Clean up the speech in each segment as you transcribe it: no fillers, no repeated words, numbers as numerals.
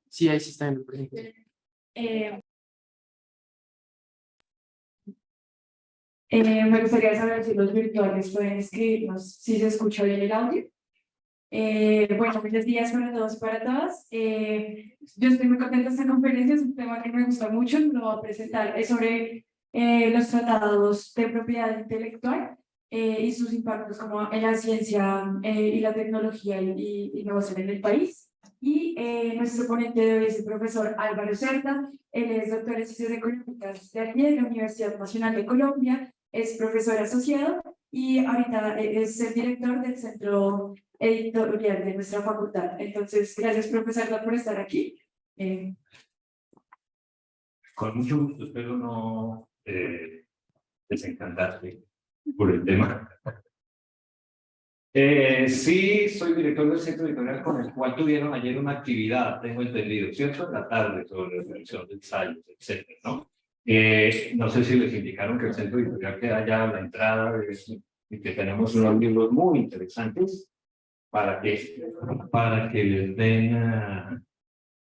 Sí, ahí sí está en el proyecto. Me gustaría saber si los virtuales pueden escribirnos, si se escucha bien el audio. Bueno, buenos días para todos y para todas. Yo estoy muy contenta de esta conferencia, es un tema que me gusta mucho, lo voy a presentar. Es sobre los tratados de propiedad intelectual y sus impactos como en la ciencia y la tecnología y innovación en el país. Y nuestro ponente de hoy es el profesor Álvaro Cerda. Él es doctor en Ciencias Económicas de aquí de la Universidad Nacional de Colombia, es profesor asociado y ahorita es el director del Centro Editorial de nuestra facultad. Entonces, gracias, profesor, por estar aquí. Con mucho gusto, espero no desencantarte por el tema. Sí, soy director del Centro Editorial con el cual tuvieron ayer una actividad, tengo entendido, ¿cierto? En la tarde sobre revisión de ensayos, etcétera, ¿no? No sé si les indicaron que el Centro Editorial queda allá a la entrada y que tenemos unos libros muy interesantes para que les den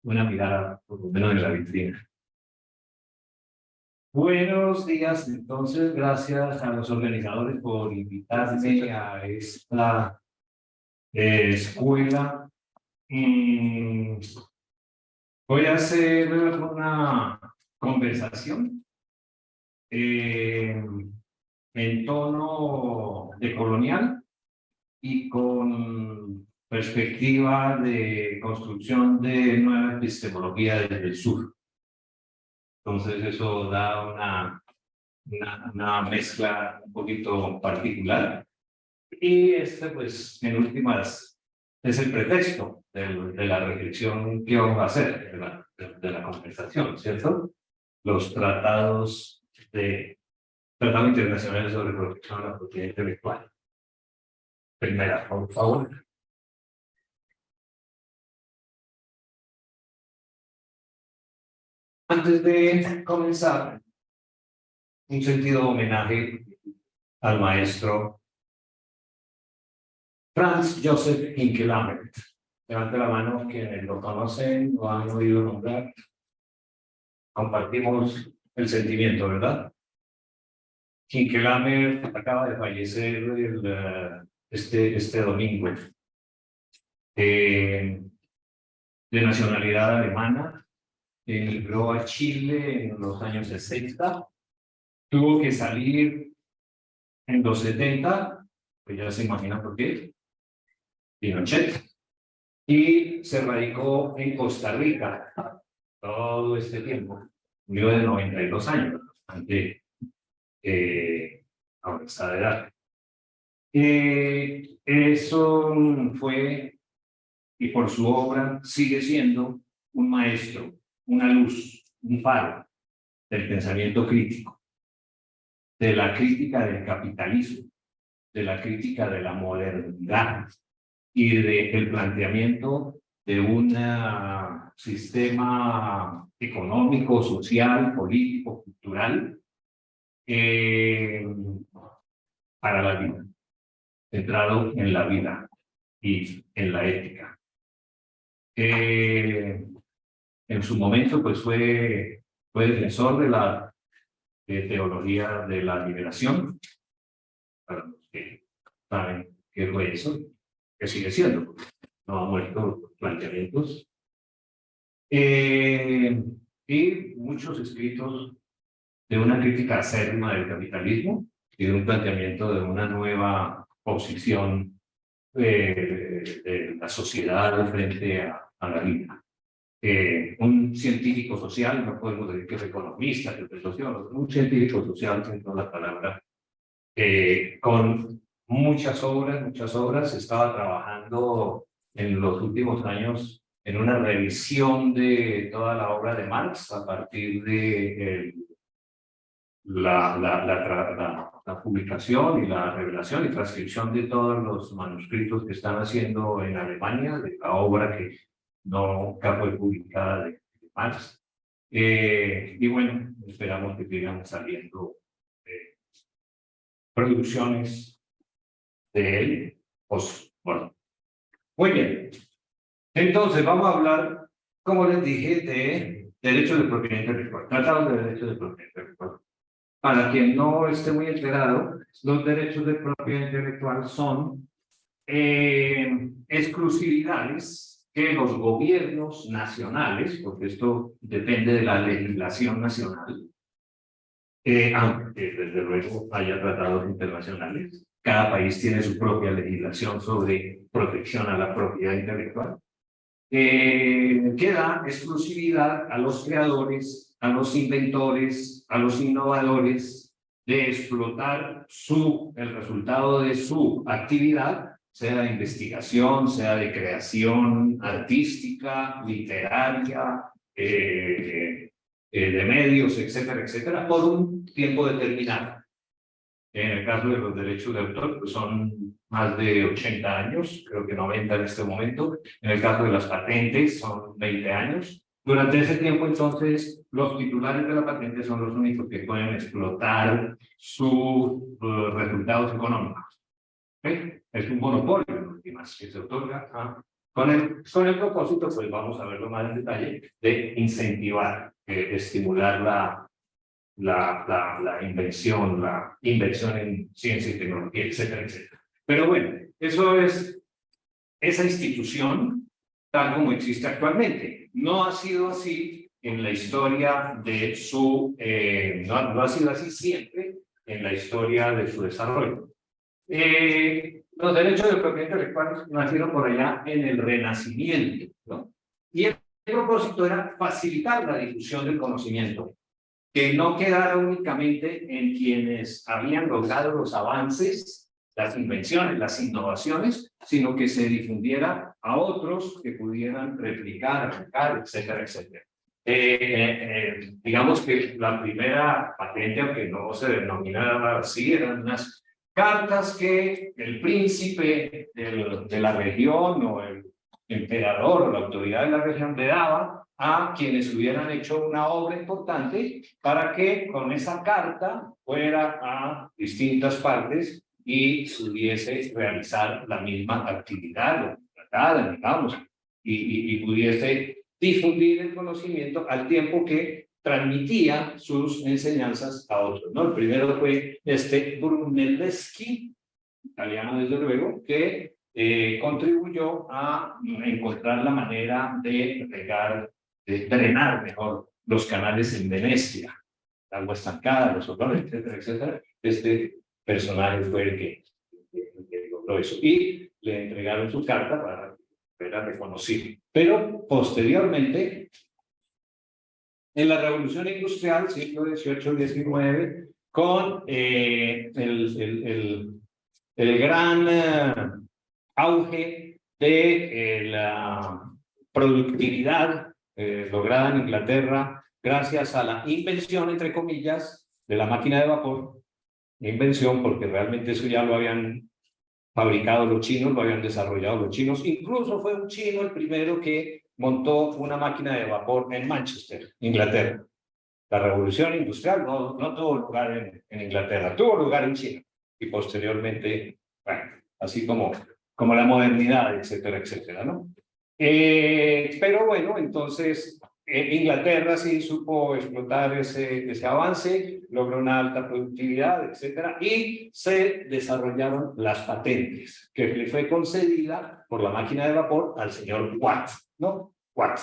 una mirada, por lo menos en la vitrina. Buenos días, entonces, gracias a los organizadores por invitarme a esta escuela. Voy a hacer una conversación en tono decolonial y con perspectiva de construcción de nueva epistemología desde el sur. Entonces eso da una mezcla un poquito particular. Y pues, en últimas, es el pretexto de la reflexión que vamos a hacer, de la conversación, ¿cierto? Los tratados internacionales sobre protección de la propiedad intelectual. Primera, por favor. Antes de comenzar, un sentido homenaje al maestro Franz Joseph Hinkelamert. Levante la mano quienes lo conocen, lo han oído nombrar. Compartimos el sentimiento, ¿verdad? Hinkelamert acaba de fallecer este domingo. De nacionalidad alemana, emigró a Chile en los años 60. Tuvo que salir en los 70, pues ya se imagina por qué, Pinochet, y se radicó en Costa Rica todo este tiempo. Murió de 92 años, bastante avanzada edad. Eso fue, y por su obra sigue siendo un maestro, una luz, un faro del pensamiento crítico, de la crítica del capitalismo, de la crítica de la modernidad y del planteamiento de un sistema económico, social, político, cultural para la vida, centrado en la vida y en la ética. En su momento, pues fue defensor de la teología de la liberación, para los que saben qué fue eso, que sigue siendo, no ha muerto los planteamientos. Y muchos escritos de una crítica acérrima del capitalismo y de un planteamiento de una nueva posición de la sociedad frente a la vida. Un científico social, no podemos decir que es economista, que es sociólogo, un científico social, en toda la palabra, con muchas obras, estaba trabajando en los últimos años en una revisión de toda la obra de Marx a partir de la publicación y la revelación y transcripción de todos los manuscritos que están haciendo en Alemania, de la obra que nunca fue publicada de Marx. Y bueno, esperamos que sigan saliendo producciones de él. Pues, bueno, muy bien. Entonces, vamos a hablar, como les dije, de derechos de propiedad intelectual. Tratamos de derechos de propiedad intelectual. Para quien no esté muy enterado, los derechos de propiedad intelectual son exclusividades que los gobiernos nacionales, porque esto depende de la legislación nacional, aunque desde luego haya tratados internacionales, cada país tiene su propia legislación sobre protección a la propiedad intelectual, que da exclusividad a los creadores, a los inventores, a los innovadores, de explotar el resultado de su actividad, sea de investigación, sea de creación artística, literaria, de medios, etcétera, etcétera, por un tiempo determinado. En el caso de los derechos de autor, pues son más de 80 años, creo que 90 en este momento. En el caso de las patentes, son 20 años. Durante ese tiempo, entonces, los titulares de la patente son los únicos que pueden explotar sus resultados económicos. ¿Okay? Es un monopolio, en últimas, que se otorga con el propósito, pues vamos a verlo más en detalle, de incentivar, estimular la invención, la inversión en ciencia y tecnología, etcétera, etcétera. Pero bueno, eso es esa institución tal como existe actualmente. No ha sido así en la historia de su, no ha sido así siempre en la historia de su desarrollo. Los derechos de propiedad intelectual nacieron por allá en el Renacimiento, ¿no? Y el propósito era facilitar la difusión del conocimiento, que no quedara únicamente en quienes habían logrado los avances, las invenciones, las innovaciones, sino que se difundiera a otros que pudieran replicar, aplicar, etcétera, etcétera. Digamos que la primera patente, aunque no se denominaba así, eran unas cartas que el príncipe de la región o el emperador o la autoridad de la región le daba a quienes hubieran hecho una obra importante para que con esa carta fuera a distintas partes y pudiese realizar la misma actividad, digamos, y pudiese difundir el conocimiento al tiempo que transmitía sus enseñanzas a otros, ¿no? El primero fue Brunelleschi, italiano desde luego, que contribuyó a encontrar la manera de drenar mejor los canales en Venecia, la agua estancada, los olores, etcétera, etcétera. Este personaje fue el que logró eso. Y le entregaron su carta para que fuera reconocido. Pero posteriormente, en la Revolución Industrial, siglo XVIII-XIX, con el gran auge de la productividad lograda en Inglaterra gracias a la invención, entre comillas, de la máquina de vapor. Invención porque realmente eso ya lo habían fabricado los chinos, lo habían desarrollado los chinos. Incluso fue un chino el primero que montó una máquina de vapor en Manchester, Inglaterra. La revolución industrial no tuvo lugar en Inglaterra, tuvo lugar en China. Y posteriormente, bueno, así como la modernidad, etcétera, etcétera, ¿no? Pero bueno, entonces Inglaterra sí supo explotar ese avance, logró una alta productividad, etcétera, y se desarrollaron las patentes, que le fue concedida por la máquina de vapor al señor Watt, ¿no? Watt.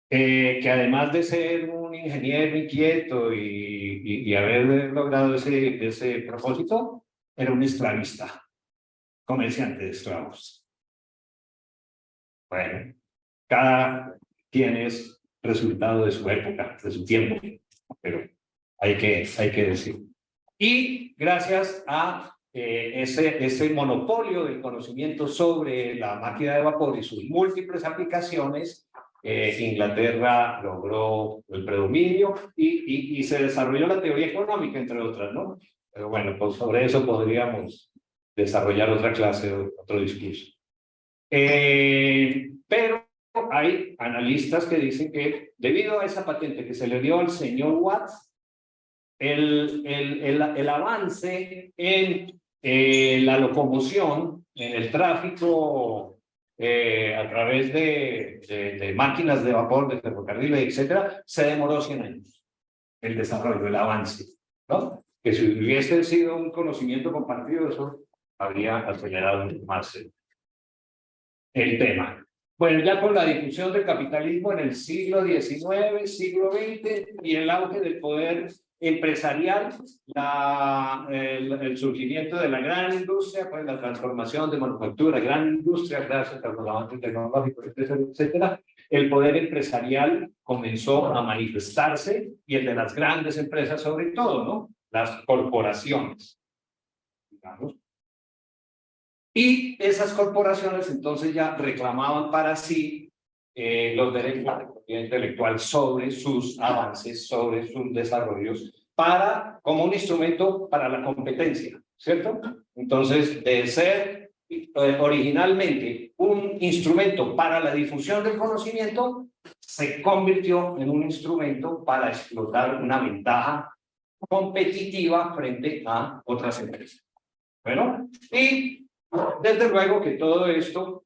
Que además de ser un ingeniero inquieto y haber logrado ese propósito, era un esclavista, comerciante de esclavos. Bueno, cada quien es resultado de su época, de su tiempo, pero hay que decir. Y gracias a ese monopolio del conocimiento sobre la máquina de vapor y sus múltiples aplicaciones, Inglaterra logró el predominio y se desarrolló la teoría económica, entre otras, ¿no? Pero bueno, pues sobre eso podríamos desarrollar otra clase, otro discurso. Pero Hay analistas que dicen que debido a esa patente que se le dio al señor Watts, el avance en la locomoción, en el tráfico a través de máquinas de vapor, de ferrocarriles, etcétera, se demoró 100 años. El desarrollo, el avance, ¿no? Que si hubiese sido un conocimiento compartido, eso habría acelerado más el tema. Bueno, ya con la difusión del capitalismo en el siglo XIX, siglo XX y el auge del poder empresarial, el surgimiento de la gran industria, pues la transformación de manufactura, gran industria, gracias a los avances tecnológicos, etcétera, etcétera, el poder empresarial comenzó a manifestarse y el de las grandes empresas sobre todo, ¿no? Las corporaciones, digamos. Y esas corporaciones entonces ya reclamaban para sí los derechos de propiedad intelectual sobre sus avances, sobre sus desarrollos, como un instrumento para la competencia, ¿cierto? Entonces, de ser originalmente un instrumento para la difusión del conocimiento, se convirtió en un instrumento para explotar una ventaja competitiva frente a otras empresas. Bueno, y desde luego que todo esto,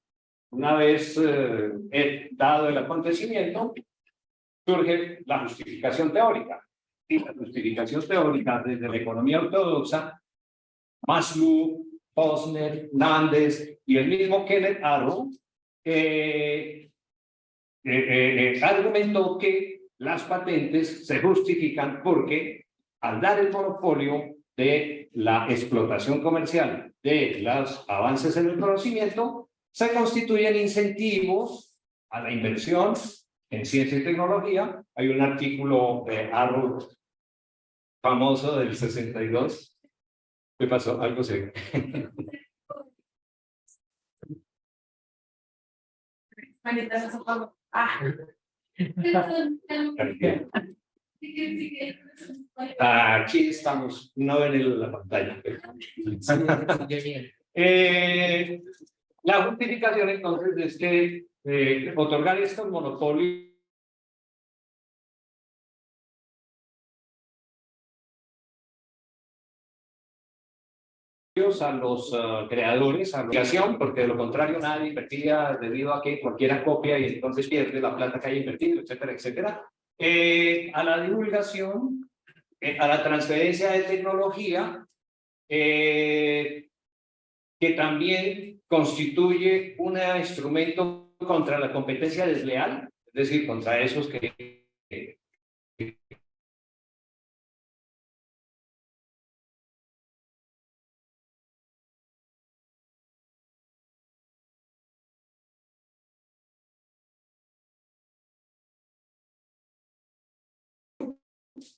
una vez dado el acontecimiento, surge la justificación teórica. Y la justificación teórica desde la economía ortodoxa, Maslow, Posner, Nandes y el mismo Kenneth Arrow, argumentó que las patentes se justifican porque al dar el monopolio de la explotación comercial de los avances en el conocimiento, se constituyen incentivos a la inversión en ciencia y tecnología. Hay un artículo de Arrow famoso del 62. ¿Qué pasó? Algo se... Aquí estamos, no ven la pantalla. La justificación entonces es que otorgar estos monopolios a los creadores, a la creación, porque de lo contrario nadie invertía debido a que cualquiera copia y entonces pierde la plata que haya invertido, etcétera, etcétera. A la divulgación, a la transferencia de tecnología, que también constituye un instrumento contra la competencia desleal, es decir, contra esos que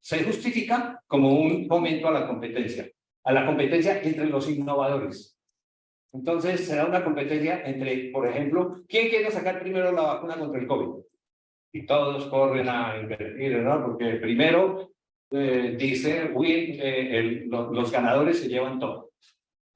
se justifica como un fomento a la competencia entre los innovadores. Entonces, se da una competencia entre, por ejemplo, ¿quién quiere sacar primero la vacuna contra el COVID? Y todos corren a invertir, ¿no? Porque primero, dice, los ganadores se llevan todo,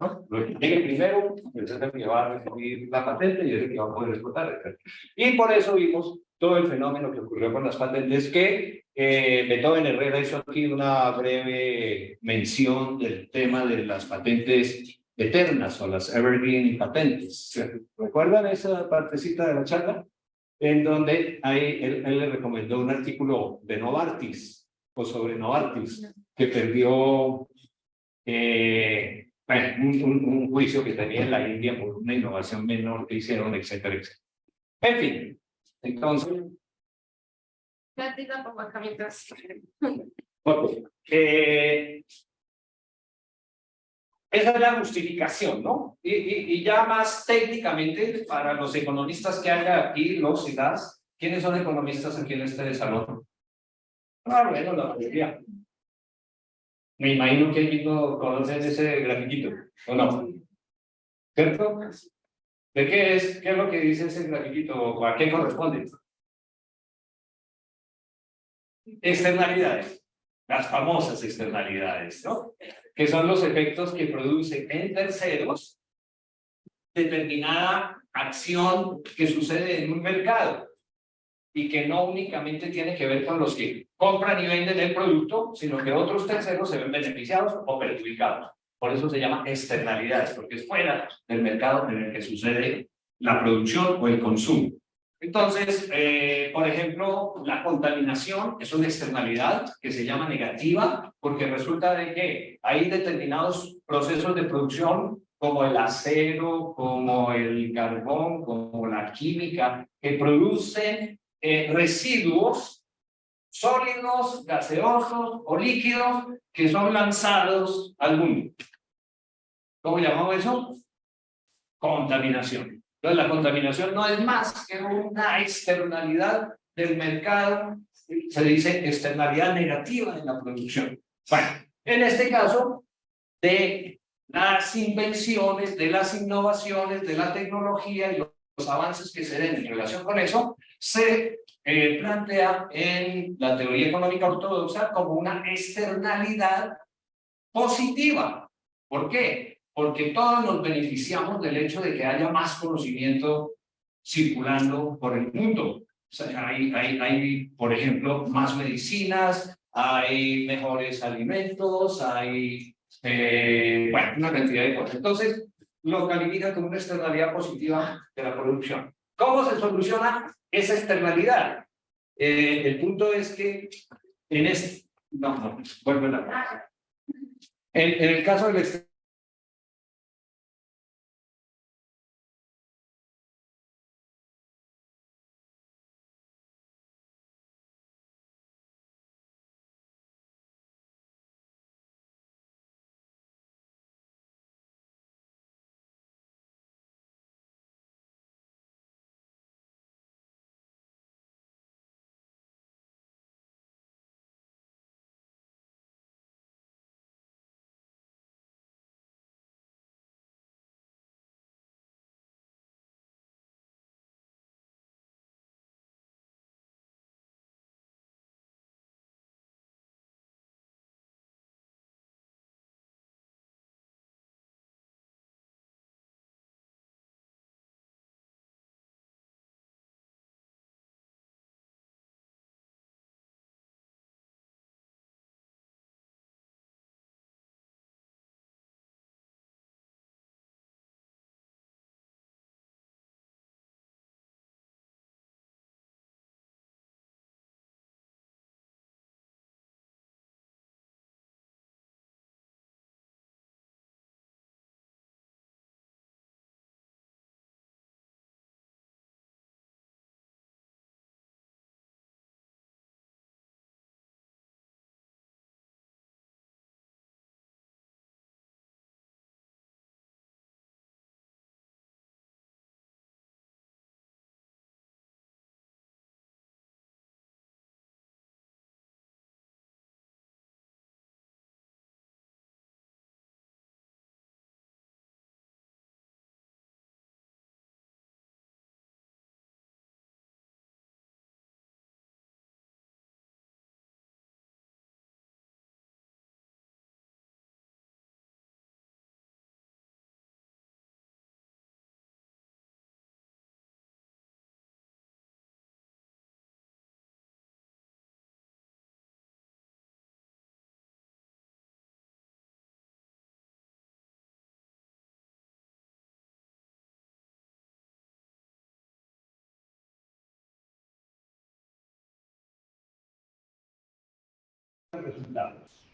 ¿no? Lo que llegue primero, es el que va a recibir la patente y es el que va a poder explotar, etc. Y por eso vimos todo el fenómeno que ocurrió con las patentes, que Beethoven Herrera hizo aquí una breve mención del tema de las patentes eternas o las evergreen patentes. ¿Recuerdan esa partecita de la charla? En donde él le recomendó un artículo de Novartis, o sobre Novartis, que perdió un juicio que tenía en la India por una innovación menor que hicieron, etcétera, etcétera. En fin, entonces... Okay. Esa es la justificación, ¿no? Y ya más técnicamente, para los economistas que haya aquí, los y las, ¿quiénes son economistas aquí en este salón? Ah, bueno, la mayoría. Me imagino que mismo conocen ese grafiquito, ¿o no? ¿Cierto? ¿De qué es? ¿Qué es lo que dice ese grafiquito? ¿O a qué corresponde? Externalidades. Las famosas externalidades, ¿no? Que son los efectos que producen en terceros determinada acción que sucede en un mercado y que no únicamente tiene que ver con los que compran y venden el producto, sino que otros terceros se ven beneficiados o perjudicados. Por eso se llama externalidades, porque es fuera del mercado en el que sucede la producción o el consumo. Entonces, por ejemplo, la contaminación es una externalidad que se llama negativa, porque resulta de que hay determinados procesos de producción como el acero, como el carbón, como la química, que producen residuos sólidos, gaseosos o líquidos que son lanzados al mundo. ¿Cómo llamamos eso? Contaminación. Entonces, la contaminación no es más que una externalidad del mercado, se dice externalidad negativa en la producción. Bueno, en este caso, de las invenciones, de las innovaciones, de la tecnología y los avances que se den en relación con eso, se plantea en la teoría económica ortodoxa como una externalidad positiva. ¿Por qué? Porque todos nos beneficiamos del hecho de que haya más conocimiento circulando por el mundo. O sea, hay, por ejemplo, más medicinas, hay mejores alimentos, hay bueno, una cantidad de cosas. Entonces, lo califica como una externalidad positiva de la producción. ¿Cómo se soluciona esa externalidad? El punto es que en este... No, vuelvo a la... En el caso del resultados.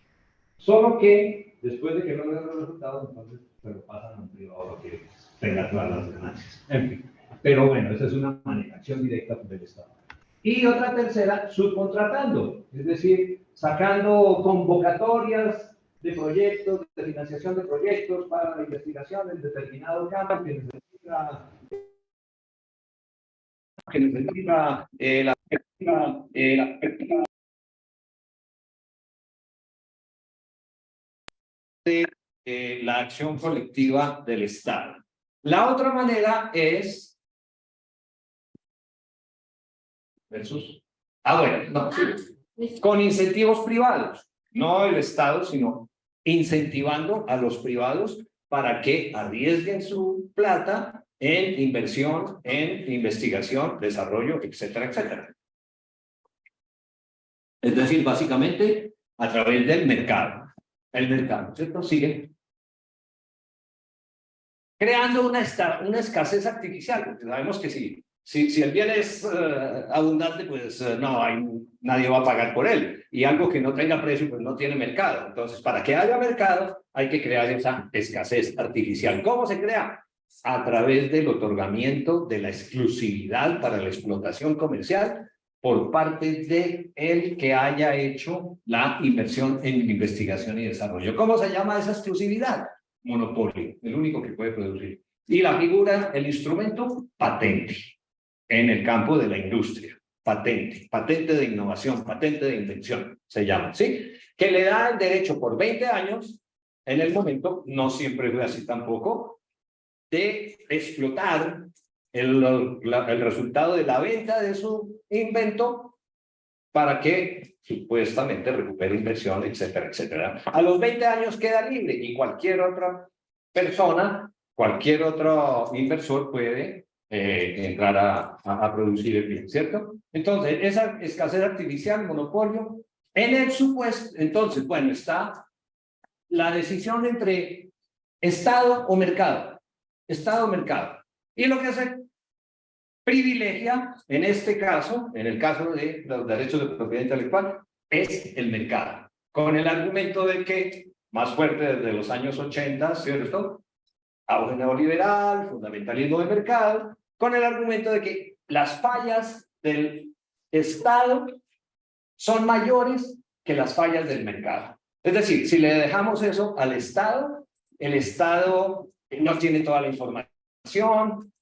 Solo que después de que no den los resultados, entonces se lo pasan a un privado que tenga todas las ganancias. En fin. Pero bueno, esa es una manejación directa del Estado. Y otra tercera, subcontratando, es decir, sacando convocatorias de proyectos, de financiación de proyectos para la investigación en determinado campo que necesita la acción colectiva del Estado. La otra manera es versus bueno, no, con incentivos privados, no el Estado, sino incentivando a los privados para que arriesguen su plata en inversión, en investigación, desarrollo, etcétera, etcétera. Es decir, básicamente a través del mercado. El mercado, ¿cierto? Sigue creando una escasez artificial, porque sabemos que si el bien es abundante, pues nadie va a pagar por él. Y algo que no tenga precio, pues no tiene mercado. Entonces, para que haya mercado, hay que crear esa escasez artificial. ¿Cómo se crea? A través del otorgamiento de la exclusividad para la explotación comercial por parte de el que haya hecho la inversión en investigación y desarrollo. ¿Cómo se llama esa exclusividad? Monopolio, el único que puede producir. Y la figura, el instrumento, patente, en el campo de la industria. Patente, patente de innovación, patente de invención, se llama, ¿sí? Que le da el derecho por 20 años, en el momento, no siempre fue así tampoco, de explotar el resultado de la venta de su invento para que supuestamente recupere inversión, etcétera, etcétera. A los 20 años queda libre y cualquier otra persona, cualquier otro inversor puede entrar a producir el bien, ¿cierto? Entonces, esa escasez artificial, monopolio, en el supuesto, entonces, bueno, está la decisión entre Estado o mercado. Estado o mercado. Y lo que se privilegia, en este caso, en el caso de los derechos de propiedad intelectual, es el mercado. Con el argumento de que, más fuerte desde los años 80, ¿cierto? Auge neoliberal, fundamentalismo de mercado, con el argumento de que las fallas del Estado son mayores que las fallas del mercado. Es decir, si le dejamos eso al Estado, el Estado no tiene toda la información,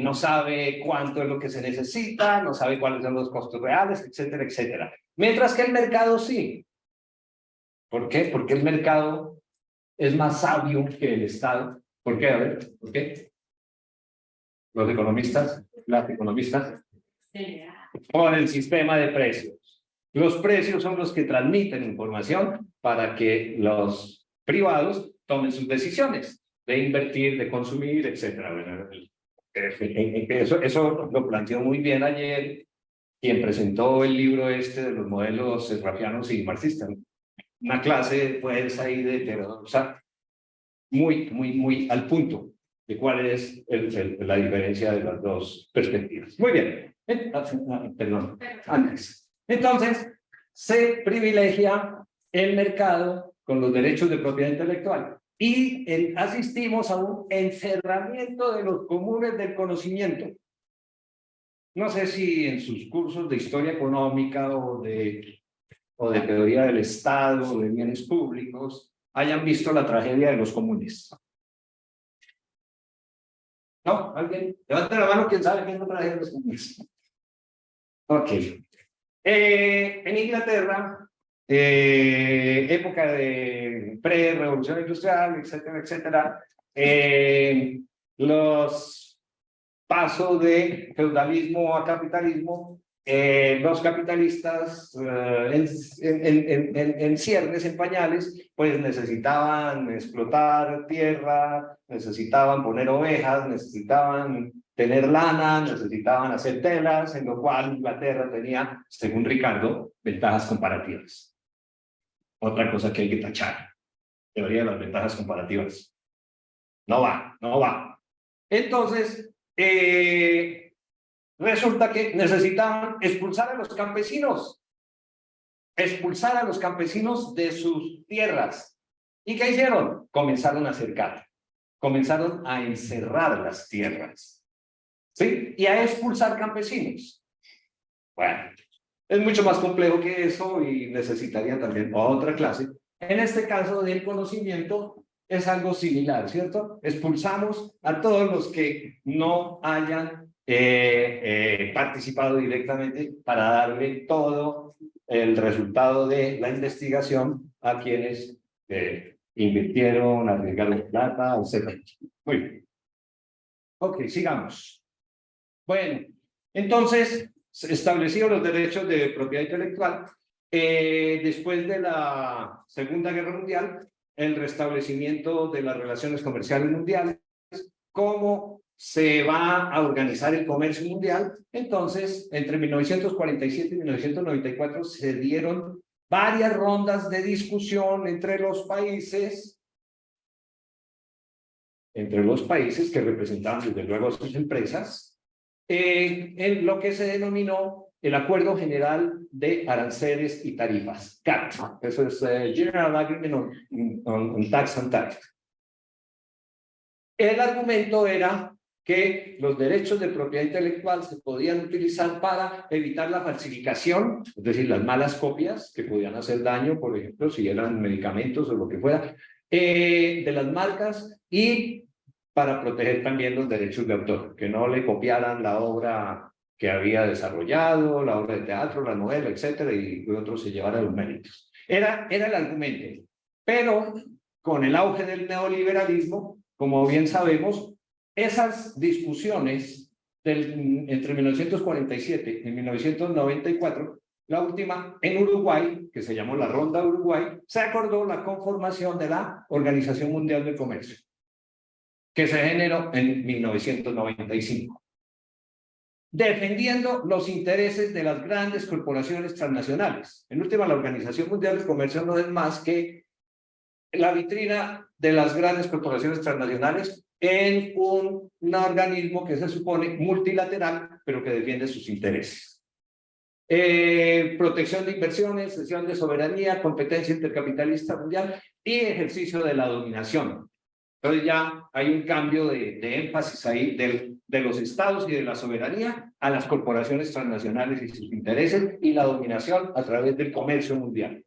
no sabe cuánto es lo que se necesita, no sabe cuáles son los costos reales, etcétera, etcétera. Mientras que el mercado sí. ¿Por qué? Porque el mercado es más sabio que el Estado. ¿Por qué? A ver, ¿por qué? Los economistas, las economistas, con el sistema de precios. Los precios son los que transmiten información para que los privados tomen sus decisiones de invertir, de consumir, etcétera. Bueno, eso lo planteó muy bien ayer quien presentó el libro este de los modelos rafianos y marxistas. Una clase pues ahí o sea, muy al punto de cuál es la diferencia de las dos perspectivas. Muy bien. Perdón. Antes. Entonces, se privilegia el mercado con los derechos de propiedad intelectual y asistimos a un encerramiento de los comunes del conocimiento. No sé si en sus cursos de historia económica o de teoría del Estado o de bienes públicos hayan visto la tragedia de los comunes. ¿No? ¿Alguien? Levante la mano, ¿quién sabe qué es la tragedia de los comunes? Ok. En Inglaterra, época de pre-revolución industrial, etcétera, etcétera, los pasos de feudalismo a capitalismo, los capitalistas en ciernes, en pañales, pues necesitaban explotar tierra, necesitaban poner ovejas, necesitaban tener lana, necesitaban hacer telas, en lo cual Inglaterra tenía, según Ricardo, ventajas comparativas. Otra cosa que hay que tachar, teoría de las ventajas comparativas. No va. Entonces, resulta que necesitaban expulsar a los campesinos de sus tierras. ¿Y qué hicieron? Comenzaron a cercar, comenzaron a encerrar las tierras, ¿sí? Y a expulsar campesinos. Bueno, es mucho más complejo que eso y necesitaría también otra clase. En este caso del conocimiento es algo similar, ¿cierto? Expulsamos a todos los que no hayan participado directamente para darle todo el resultado de la investigación a quienes invirtieron, arriesgaron plata, etc. Muy bien. Ok, sigamos. Bueno, entonces, establecidos los derechos de propiedad intelectual, después de la Segunda Guerra Mundial, el restablecimiento de las relaciones comerciales mundiales, cómo se va a organizar el comercio mundial. Entonces, entre 1947 y 1994 se dieron varias rondas de discusión entre los países que representaban desde luego a sus empresas, en lo que se denominó el Acuerdo General de Aranceles y Tarifas, GATT. Eso es General Agreement on Tax and Tariff. El argumento era que los derechos de propiedad intelectual se podían utilizar para evitar la falsificación, es decir, las malas copias que podían hacer daño, por ejemplo, si eran medicamentos o lo que fuera, de las marcas, y para proteger también los derechos de autor, que no le copiaran la obra que había desarrollado, la obra de teatro, la novela, etcétera, y otros se llevaran los méritos. Era el argumento. Pero con el auge del neoliberalismo, como bien sabemos, esas discusiones entre 1947 y 1994, la última en Uruguay, que se llamó la Ronda Uruguay, se acordó la conformación de la Organización Mundial del Comercio, que se generó en 1995, defendiendo los intereses de las grandes corporaciones transnacionales. En última, la Organización Mundial del Comercio no es más que la vitrina de las grandes corporaciones transnacionales en un organismo que se supone multilateral, pero que defiende sus intereses. Protección de inversiones, cesión de soberanía, competencia intercapitalista mundial y ejercicio de la dominación. Entonces ya hay un cambio de énfasis ahí de los estados y de la soberanía a las corporaciones transnacionales y sus intereses, y la dominación a través del comercio mundial,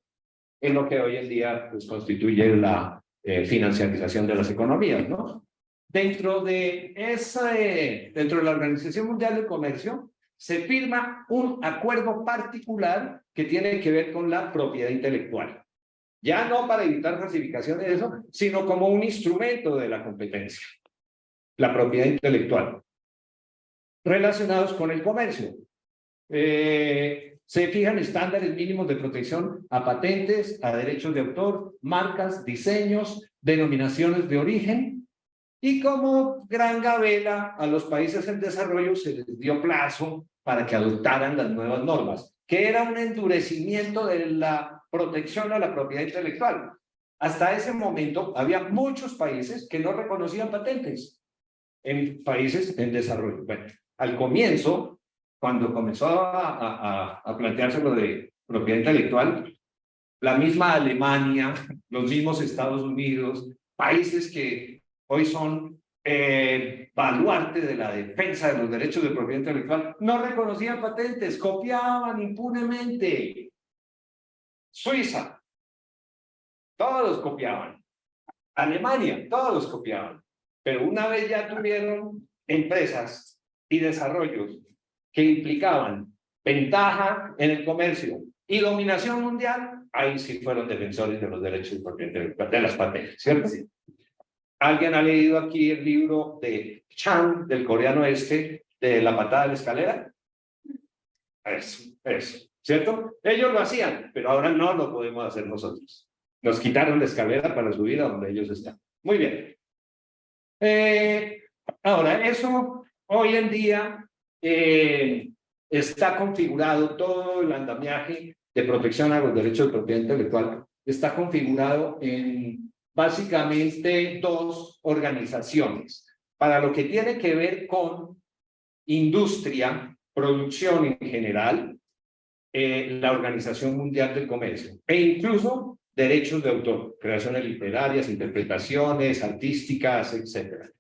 en lo que hoy en día pues, constituye la financiarización de las economías, ¿no? Dentro de la Organización Mundial del Comercio se firma un acuerdo particular que tiene que ver con la propiedad intelectual. Ya no para evitar falsificaciones de eso, sino como un instrumento de la competencia, la propiedad intelectual, relacionados con el comercio. Se fijan estándares mínimos de protección a patentes, a derechos de autor, marcas, diseños, denominaciones de origen, y como gran gabela a los países en desarrollo se les dio plazo para que adoptaran las nuevas normas, que era un endurecimiento de la protección a la propiedad intelectual. Hasta ese momento había muchos países que no reconocían patentes en países en desarrollo. Bueno, al comienzo, cuando comenzó a plantearse lo de propiedad intelectual, la misma Alemania, los mismos Estados Unidos, países que hoy son baluarte de la defensa de los derechos de propiedad intelectual, no reconocían patentes, copiaban impunemente. Suiza, todos copiaban. Alemania, todos copiaban. Pero una vez ya tuvieron empresas y desarrollos que implicaban ventaja en el comercio y dominación mundial, ahí sí fueron defensores de los derechos de propiedad intelectual, de las patentes, ¿cierto? Sí. ¿Alguien ha leído aquí el libro de Chang, del coreano este, de La patada de la escalera? Eso, ¿cierto? Ellos lo hacían, pero ahora no lo podemos hacer nosotros. Nos quitaron la escalera para subir a donde ellos están. Muy bien. Ahora, eso hoy en día está configurado, todo el andamiaje de protección a los derechos de propiedad intelectual está configurado en básicamente dos organizaciones. Para lo que tiene que ver con industria, producción en general, la Organización Mundial del Comercio, e incluso derechos de autor, creaciones literarias, interpretaciones artísticas, etc.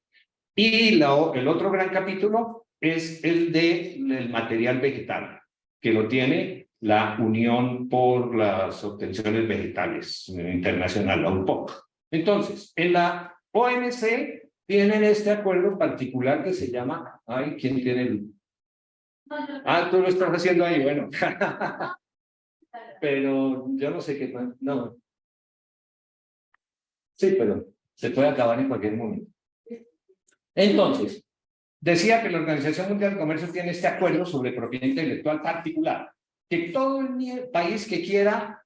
Y el otro gran capítulo es el del material vegetal, que lo tiene la Unión por las Obtenciones Vegetales Internacional, la UPOC. Entonces, en la OMC tienen este acuerdo particular que se llama, ay, ¿quién tiene el? Ah, tú lo estás haciendo ahí, bueno. Pero yo no sé qué, no. Sí, pero se puede acabar en cualquier momento. Entonces, decía que la Organización Mundial del Comercio tiene este acuerdo sobre propiedad intelectual particular, que todo el país que quiera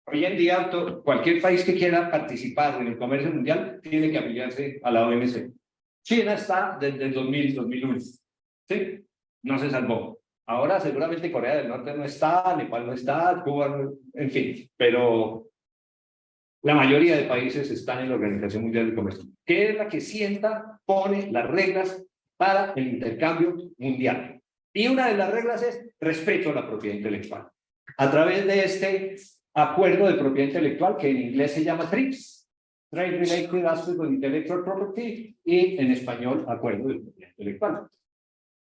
Hoy en día, cualquier país que quiera participar en el comercio mundial tiene que afiliarse a la OMC. China está desde el 2001, ¿sí? No se salvó. Ahora seguramente Corea del Norte no está, Nepal no está, Cuba no, en fin, pero la mayoría de países están en la Organización Mundial del Comercio, que es la que sienta, pone las reglas para el intercambio mundial. Y una de las reglas es respeto a la propiedad intelectual. A través de este acuerdo de propiedad intelectual, que en inglés se llama TRIPS, Trade Related Aspects of Intellectual Property, y en español, acuerdo de propiedad intelectual,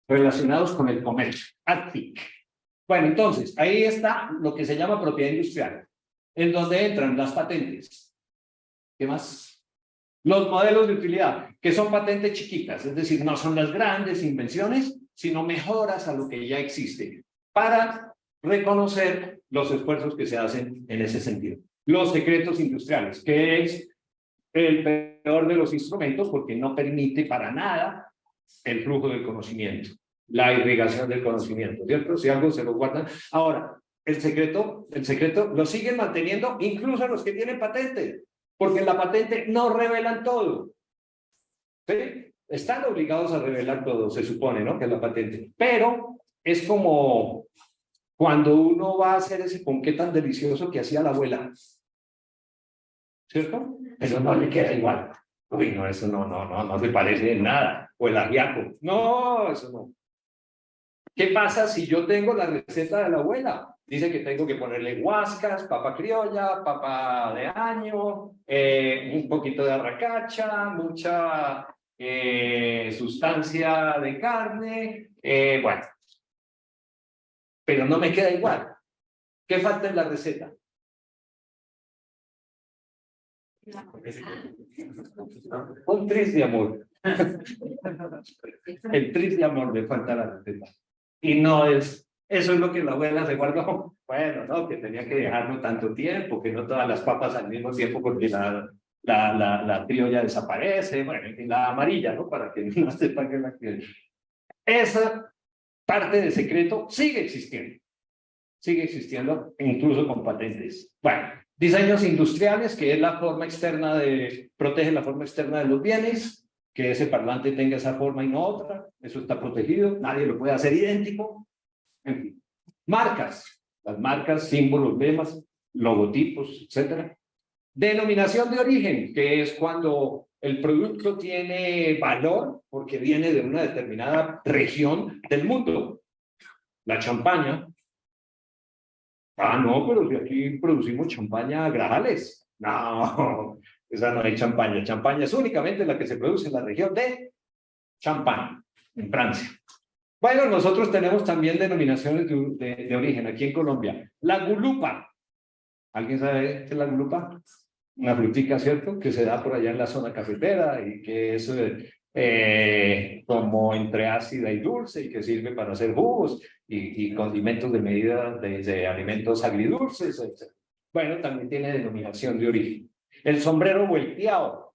relacionados con el comercio, ATIC. Bueno, entonces, ahí está lo que se llama propiedad industrial, en donde entran las patentes. ¿Qué más? Los modelos de utilidad, que son patentes chiquitas, es decir, no son las grandes invenciones, sino mejoras a lo que ya existe, para reconocer los esfuerzos que se hacen en ese sentido. Los secretos industriales, que es el peor de los instrumentos porque no permite para nada el flujo del conocimiento, la irrigación del conocimiento, ¿cierto? Si algo se lo guardan. Ahora, el secreto lo siguen manteniendo incluso los que tienen patente, porque en la patente no revelan todo. ¿Sí? Están obligados a revelar todo, se supone, ¿no? Que es la patente. Pero es como cuando uno va a hacer ese ponqué tan delicioso que hacía la abuela, ¿cierto? Eso no le queda igual. Uy, no, eso no se parece en nada. O el ajiaco. No, eso no. ¿Qué pasa si yo tengo la receta de la abuela? Dice que tengo que ponerle guascas, papa criolla, papa de año, un poquito de arracacha, mucha sustancia de carne, bueno. Pero no me queda igual. ¿Qué falta en la receta? Un tris de amor. El tris de amor le falta a la receta. Y no es, eso es lo que la abuela se guardó. Bueno, no, que tenía que dejarlo tanto tiempo, que no todas las papas al mismo tiempo porque la criolla desaparece, bueno, y la amarilla, ¿no? Para que no sepa que es la criolla. Esa parte de secreto sigue existiendo incluso con patentes. Bueno, diseños industriales, que es la forma externa protege la forma externa de los bienes, que ese parlante tenga esa forma y no otra, eso está protegido, nadie lo puede hacer idéntico. En fin, marcas, las marcas, símbolos, lemas, logotipos, etcétera. Denominación de origen, que es cuando el producto tiene valor porque viene de una determinada región del mundo. La champaña. Ah, no, pero si aquí producimos champaña Grajales. No, esa no hay champaña. Champaña es únicamente la que se produce en la región de Champagne, en Francia. Bueno, nosotros tenemos también denominaciones de origen aquí en Colombia. La gulupa. ¿Alguien sabe qué es la gulupa? Una frutica, ¿cierto? Que se da por allá en la zona cafetera y que es como entre ácida y dulce y que sirve para hacer jugos y condimentos de medida de alimentos agridulces, etc. Bueno, también tiene denominación de origen. El sombrero volteado,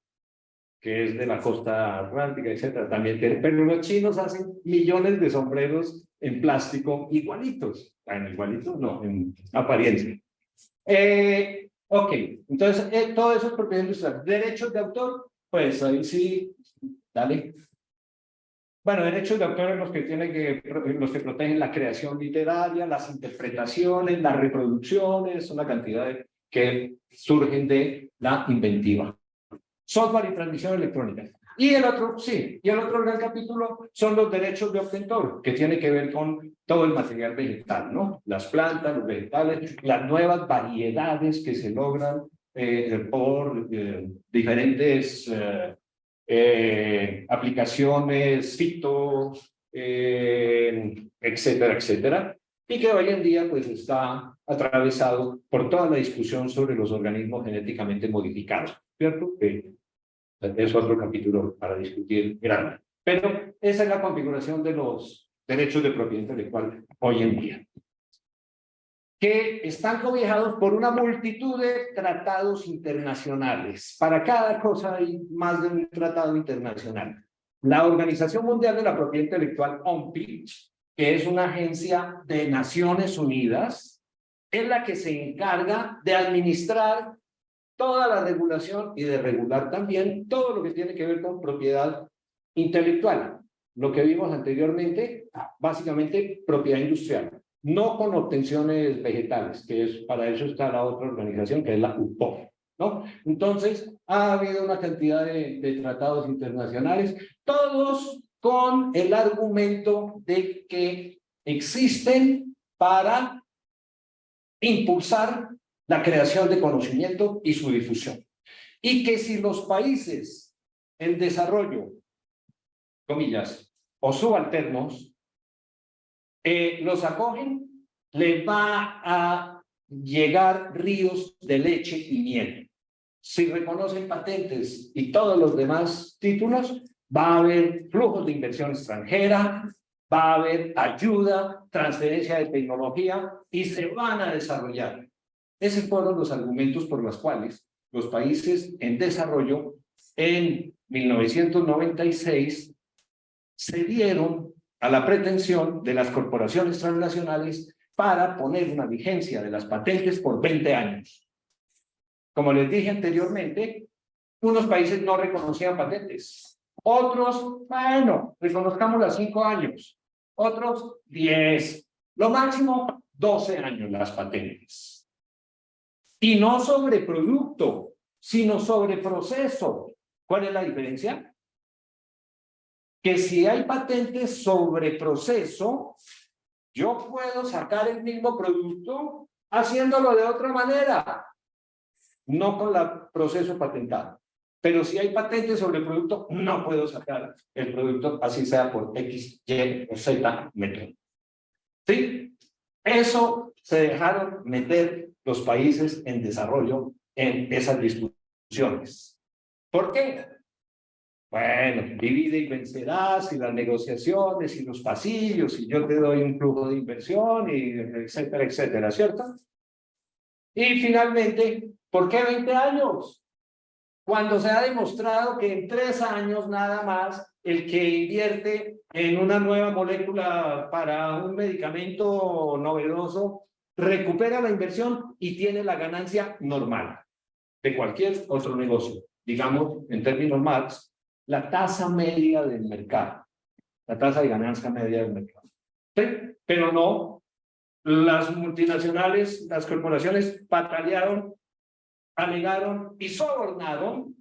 que es de la costa atlántica, etc. También tiene, pero los chinos hacen millones de sombreros en plástico igualitos. Bueno, igualitos no, en apariencia. Ok, entonces todo eso es propiedad industrial. Derechos de autor, pues ahí sí, dale. Bueno, derechos de autor es los que protegen la creación literaria, las interpretaciones, las reproducciones, una cantidad que surgen de la inventiva. Software y transmisión electrónica. Y el otro gran capítulo son los derechos de obtentor, que tiene que ver con todo el material vegetal, ¿no? Las plantas, los vegetales, las nuevas variedades que se logran por diferentes aplicaciones, fito, etcétera, etcétera. Y que hoy en día pues está atravesado por toda la discusión sobre los organismos genéticamente modificados, ¿cierto? Es otro capítulo para discutir grande. Pero esa es la configuración de los derechos de propiedad intelectual hoy en día, que están cobijados por una multitud de tratados internacionales. Para cada cosa hay más de un tratado internacional. La Organización Mundial de la Propiedad Intelectual, OMPI, que es una agencia de Naciones Unidas, es la que se encarga de administrar toda la regulación y de regular también todo lo que tiene que ver con propiedad intelectual. Lo que vimos anteriormente, básicamente propiedad industrial, no con obtenciones vegetales, que es para eso está la otra organización, que es la UPOV, ¿no? Entonces, ha habido una cantidad de tratados internacionales, todos con el argumento de que existen para impulsar la creación de conocimiento y su difusión. Y que si los países en desarrollo, comillas, o subalternos, los acogen, les va a llegar ríos de leche y miel. Si reconocen patentes y todos los demás títulos, va a haber flujos de inversión extranjera, va a haber ayuda, transferencia de tecnología y se van a desarrollar. Esos fueron los argumentos por los cuales los países en desarrollo en 1996 se dieron a la pretensión de las corporaciones transnacionales para poner una vigencia de las patentes por 20 años. Como les dije anteriormente, unos países no reconocían patentes, otros, bueno, reconozcamos las 5 años, otros 10, lo máximo 12 años las patentes. Y no sobre producto, sino sobre proceso. ¿Cuál es la diferencia? Que si hay patentes sobre proceso, yo puedo sacar el mismo producto haciéndolo de otra manera, no con el proceso patentado. Pero si hay patentes sobre el producto, no puedo sacar el producto, así sea por X, Y o Z método. ¿Sí? Eso se dejaron meter los países en desarrollo en esas discusiones. ¿Por qué? Bueno, divide y vencerás, y las negociaciones, y los pasillos, y yo te doy un flujo de inversión, y etcétera, etcétera, ¿cierto? Y finalmente, ¿por qué 20 años? Cuando se ha demostrado que en 3 años nada más, el que invierte en una nueva molécula para un medicamento novedoso, recupera la inversión y tiene la ganancia normal de cualquier otro negocio. Digamos, en términos Marx, la tasa media del mercado, la tasa de ganancia media del mercado. ¿Sí? Pero no, las multinacionales, las corporaciones patalearon, alegaron y sobornaron,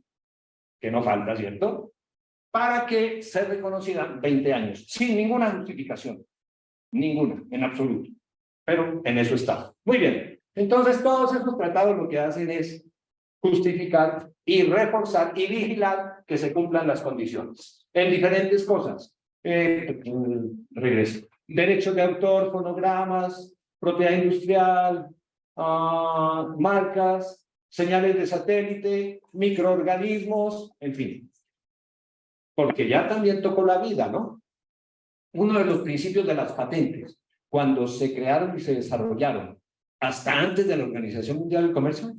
que no falta, ¿cierto?, para que se reconocieran 20 años, sin ninguna justificación, ninguna, en absoluto. Pero en eso está. Muy bien, entonces todos estos tratados lo que hacen es justificar y reforzar y vigilar que se cumplan las condiciones en diferentes cosas. Regreso. Derechos de autor, fonogramas, propiedad industrial, marcas, señales de satélite, microorganismos, en fin. Porque ya también tocó la vida, ¿no? Uno de los principios de las patentes, cuando se crearon y se desarrollaron, hasta antes de la Organización Mundial del Comercio,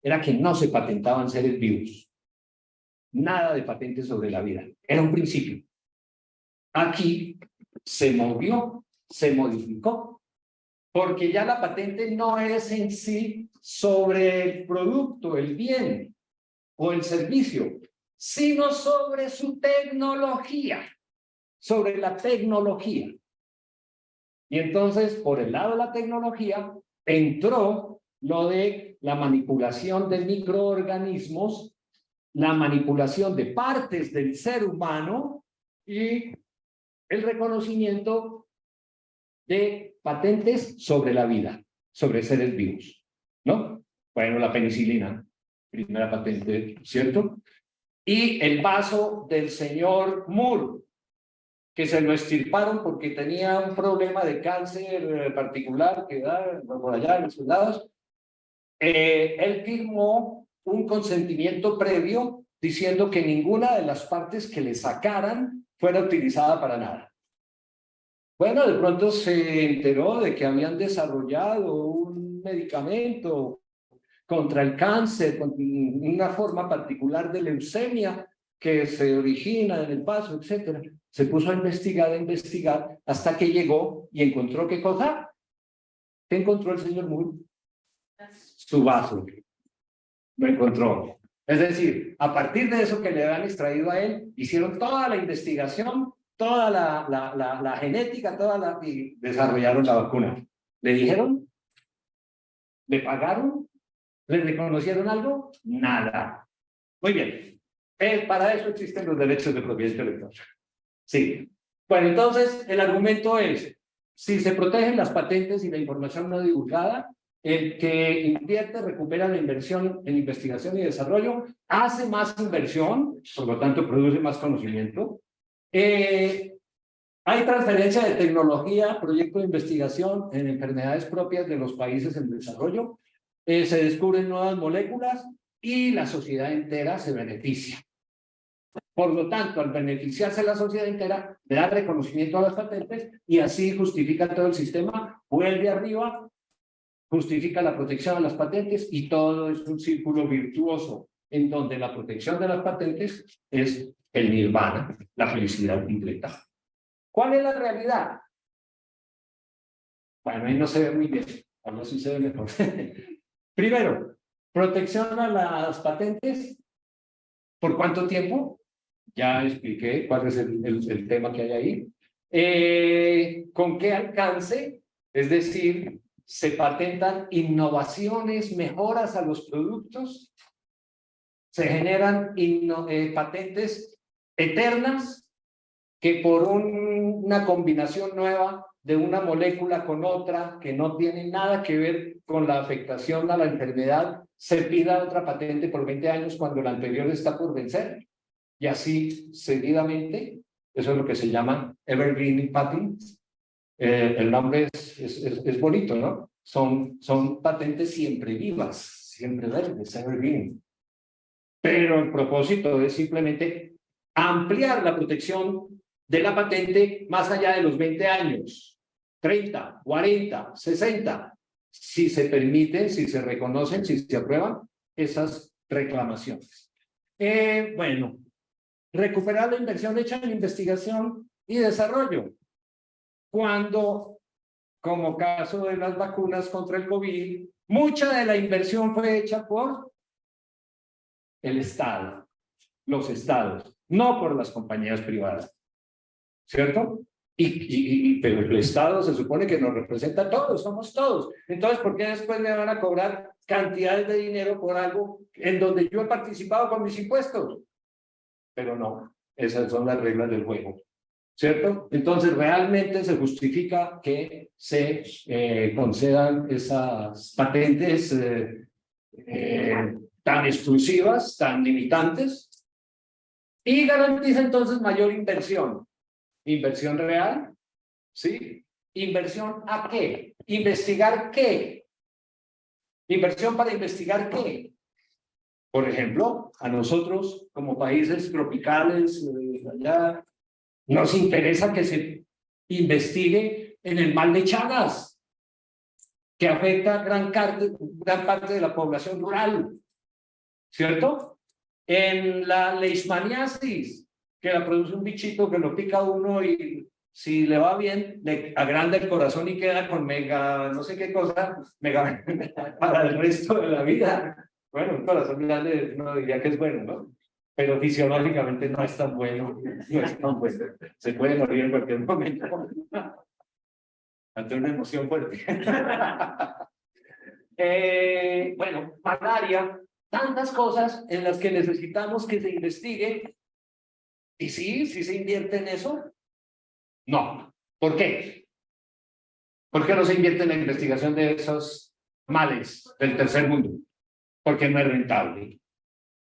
era que no se patentaban seres vivos. Nada de patentes sobre la vida. Era un principio. Aquí se movió, se modificó, porque ya la patente no es en sí sobre el producto, el bien o el servicio, sino sobre su tecnología, sobre la tecnología. Y entonces, por el lado de la tecnología, entró lo de la manipulación de microorganismos, la manipulación de partes del ser humano y el reconocimiento de patentes sobre la vida, sobre seres vivos, ¿no? Bueno, la penicilina, primera patente, ¿cierto? Y el vaso del señor Moore, que se lo extirparon porque tenía un problema de cáncer particular que da por allá en los lados. Él firmó un consentimiento previo diciendo que ninguna de las partes que le sacaran fuera utilizada para nada. Bueno, de pronto se enteró de que habían desarrollado un medicamento contra el cáncer, con una forma particular de leucemia que se origina en el vaso, etcétera. Se puso a investigar, hasta que llegó y encontró ¿qué cosa? ¿Qué encontró el señor Moore? su vaso, lo encontró. Es decir, a partir de eso que le habían extraído a él, hicieron toda la investigación, toda la genética, y desarrollaron la vacuna. ¿Le dijeron? ¿Le pagaron? ¿Le reconocieron algo? Nada. Muy bien. Para eso existen los derechos de propiedad intelectual. Sí. Bueno, entonces el argumento es, si se protegen las patentes y la información no divulgada, el que invierte recupera la inversión en investigación y desarrollo, hace más inversión, por lo tanto produce más conocimiento. Hay transferencia de tecnología, proyectos de investigación en enfermedades propias de los países en desarrollo, se descubren nuevas moléculas y la sociedad entera se beneficia. Por lo tanto, al beneficiarse la sociedad entera, le da reconocimiento a las patentes y así justifica todo el sistema, vuelve arriba, justifica la protección de las patentes y todo es un círculo virtuoso en donde la protección de las patentes es el nirvana, la felicidad completa. ¿Cuál es la realidad? Bueno, ahí no se ve muy bien, ahora sí se ve mejor. Primero, protección a las patentes. ¿Por cuánto tiempo? Ya expliqué cuál es el tema que hay ahí. ¿Con qué alcance? Es decir, se patentan innovaciones, mejoras a los productos, se generan patentes eternas que por una combinación nueva de una molécula con otra que no tiene nada que ver con la afectación a la enfermedad, se pida otra patente por 20 años cuando la anterior está por vencer. Y así seguidamente, eso es lo que se llama Evergreen Patents. El nombre es bonito, ¿no? Son patentes siempre vivas, siempre verdes, Evergreen. Pero el propósito es simplemente ampliar la protección de la patente más allá de los 20 años, 30, 40, 60, si se permiten, si se reconocen, si se aprueban esas reclamaciones. Bueno, recuperar la inversión hecha en investigación y desarrollo. Cuando, como caso de las vacunas contra el COVID, mucha de la inversión fue hecha por el Estado, los estados, no por las compañías privadas, ¿cierto? Pero el Estado se supone que nos representa a todos, somos todos. Entonces, ¿por qué después me van a cobrar cantidades de dinero por algo en donde yo he participado con mis impuestos? Pero no, esas son las reglas del juego, ¿cierto? Entonces, realmente se justifica que se concedan esas patentes tan exclusivas, tan limitantes, y garantiza entonces mayor inversión. Inversión real, ¿sí? ¿Inversión a qué? ¿Investigar qué? ¿Inversión para investigar qué? Por ejemplo, a nosotros, como países tropicales, allá, nos interesa que se investigue en el mal de Chagas, que afecta gran parte de la población rural, ¿cierto? En la leishmaniasis, que la produce un bichito que lo pica uno y si le va bien, le agranda el corazón y queda con mega, no sé qué cosa, mega para el resto de la vida. Bueno, un corazón grande uno diría que es bueno, ¿no? Pero fisiológicamente no es tan bueno, no es tan bueno. Se puede morir en cualquier momento. Ante una emoción fuerte. Bueno, malaria, tantas cosas en las que necesitamos que se investigue. ¿Y sí se invierte en eso? No. ¿Por qué? ¿Por qué no se invierte en la investigación de esos males del tercer mundo? Porque no es rentable.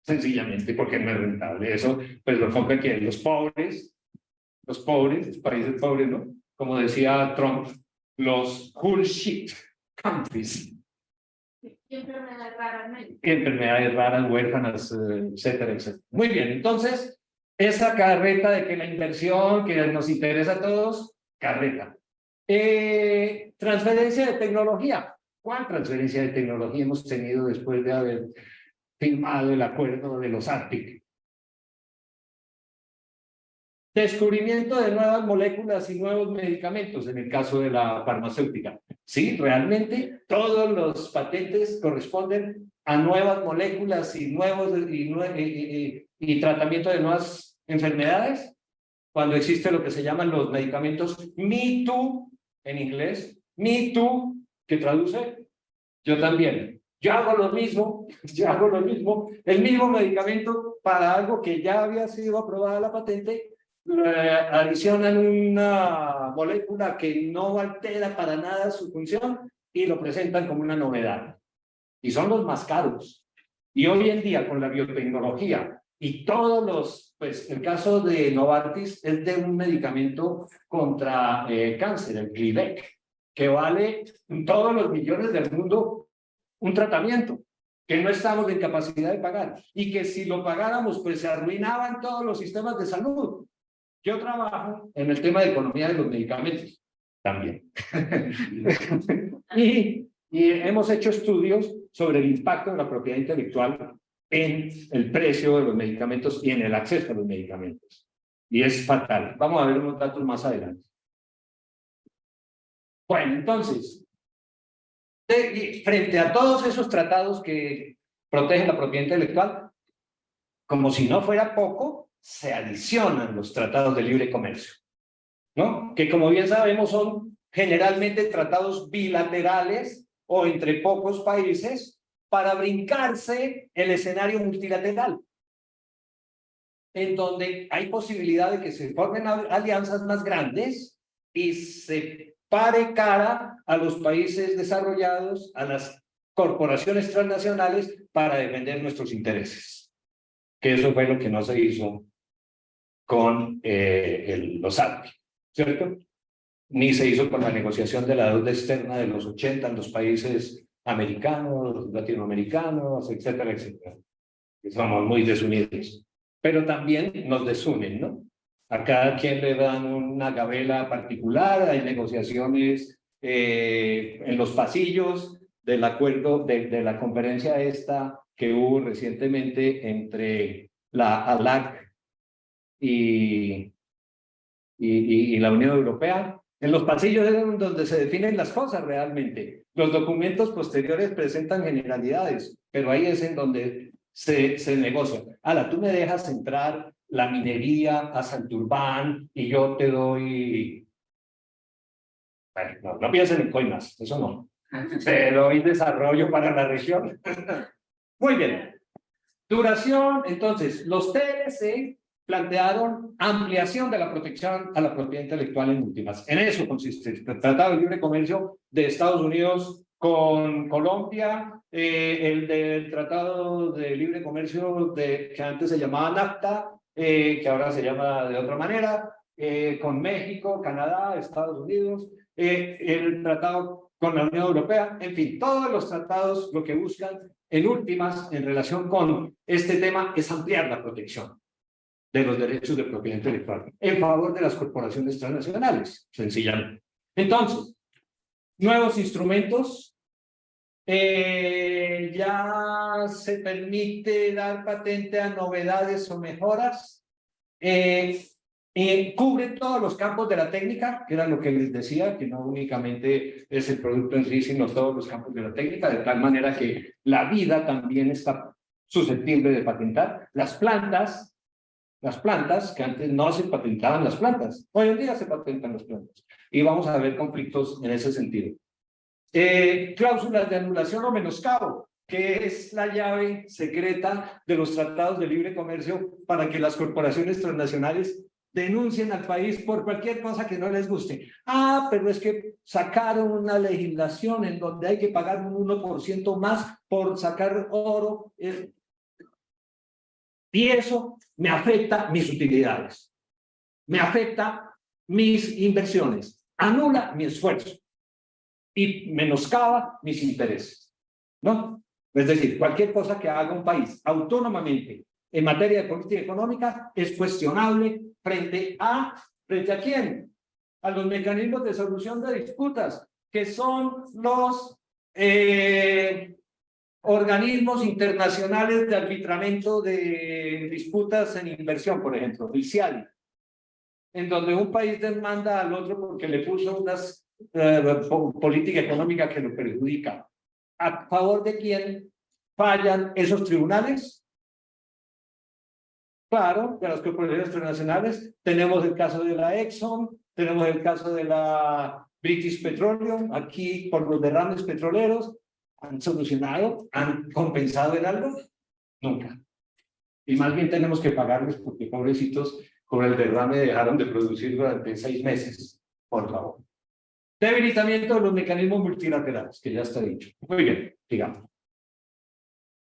Sencillamente porque no es rentable. Eso, pues lo compran que los pobres, los países pobres, ¿no? Como decía Trump, los cool shit countries. Y enfermedades raras, ¿no? Enfermedades raras, huérfanas, etcétera, etcétera. Muy bien, entonces, esa carreta de que la inversión que nos interesa a todos, carreta. Transferencia de tecnología. ¿Cuál transferencia de tecnología hemos tenido después de haber firmado el acuerdo de los ARPIC? Descubrimiento de nuevas moléculas y nuevos medicamentos en el caso de la farmacéutica. Sí, realmente todos los patentes corresponden a nuevas moléculas y y tratamiento de nuevas enfermedades, cuando existe lo que se llaman los medicamentos Me Too en inglés, Me Too, que traduce yo también. Yo hago lo mismo, el mismo medicamento para algo que ya había sido aprobada la patente, adicionan una molécula que no altera para nada su función y lo presentan como una novedad. Y son los más caros. Y hoy en día, con la biotecnología y todos los, pues el caso de Novartis es de un medicamento contra cáncer, el Glivec, que vale todos los millones del mundo un tratamiento que no estamos en capacidad de pagar y que si lo pagáramos, pues se arruinaban todos los sistemas de salud. Yo trabajo en el tema de economía de los medicamentos también. y hemos hecho estudios sobre el impacto de la propiedad intelectual en el precio de los medicamentos y en el acceso a los medicamentos. Y es fatal. Vamos a ver unos datos más adelante. Bueno, entonces, frente a todos esos tratados que protegen la propiedad intelectual, como si no fuera poco, se adicionan los tratados de libre comercio, ¿no? Que como bien sabemos son generalmente tratados bilaterales o entre pocos países para brincarse el escenario multilateral, en donde hay posibilidad de que se formen alianzas más grandes y se pare cara a los países desarrollados, a las corporaciones transnacionales para defender nuestros intereses. Que eso fue lo que no se hizo con los ALPI, ¿cierto? Ni se hizo con la negociación de la deuda externa de los 80 en los países americanos, latinoamericanos, etcétera, etcétera. Somos muy desunidos. Pero también nos desunen, ¿no? A cada quien le dan una gabela particular, hay negociaciones en los pasillos del acuerdo de la conferencia esta que hubo recientemente entre la ALAC y la Unión Europea. En los pasillos es donde se definen las cosas realmente. Los documentos posteriores presentan generalidades, pero ahí es en donde se negocia. Ala, tú me dejas entrar la minería a Santurbán y yo te doy... Bueno, no piensen en coimas, eso no. Te doy desarrollo para la región. Muy bien. Duración, entonces, los TLC plantearon ampliación de la protección a la propiedad intelectual en últimas. En eso consiste el Tratado de Libre Comercio de Estados Unidos con Colombia, el del Tratado de Libre Comercio que antes se llamaba NAFTA, que ahora se llama de otra manera, con México, Canadá, Estados Unidos, el tratado con la Unión Europea, en fin, todos los tratados lo que buscan en últimas en relación con este tema es ampliar la protección de los derechos de propiedad intelectual en favor de las corporaciones transnacionales, sencillamente. Entonces, nuevos instrumentos, ya se permite dar patente a novedades o mejoras, cubre todos los campos de la técnica, que era lo que les decía, que no únicamente es el producto en sí, sino todos los campos de la técnica, de tal manera que la vida también está susceptible de patentar. Las plantas, que antes no se patentaban las plantas, hoy en día se patentan las plantas. Y vamos a ver conflictos en ese sentido. Cláusulas de anulación o menoscabo, que es la llave secreta de los tratados de libre comercio para que las corporaciones transnacionales denuncien al país por cualquier cosa que no les guste. Ah, pero es que sacaron una legislación en donde hay que pagar un 1% más por sacar oro. Y eso me afecta mis utilidades, me afecta mis inversiones, anula mi esfuerzo y menoscaba mis intereses, ¿no? Es decir, cualquier cosa que haga un país autónomamente en materia de política económica es cuestionable ¿frente a quién? A los mecanismos de solución de disputas, que son los organismos internacionales de arbitramiento de disputas en inversión, por ejemplo, el CIADI. en donde un país demanda al otro porque le puso unas política económica que lo perjudica. ¿A favor de quién fallan esos tribunales? Claro, de las corporaciones internacionales. Tenemos el caso de la Exxon, tenemos el caso de la British Petroleum, aquí por los derrames petroleros. ¿Han solucionado? ¿Han compensado en algo? Nunca. Y más bien tenemos que pagarles porque, pobrecitos, con el derrame dejaron de producir durante 6 meses. Por favor. Debilitamiento de los mecanismos multilaterales, que ya está dicho. Muy bien, digamos.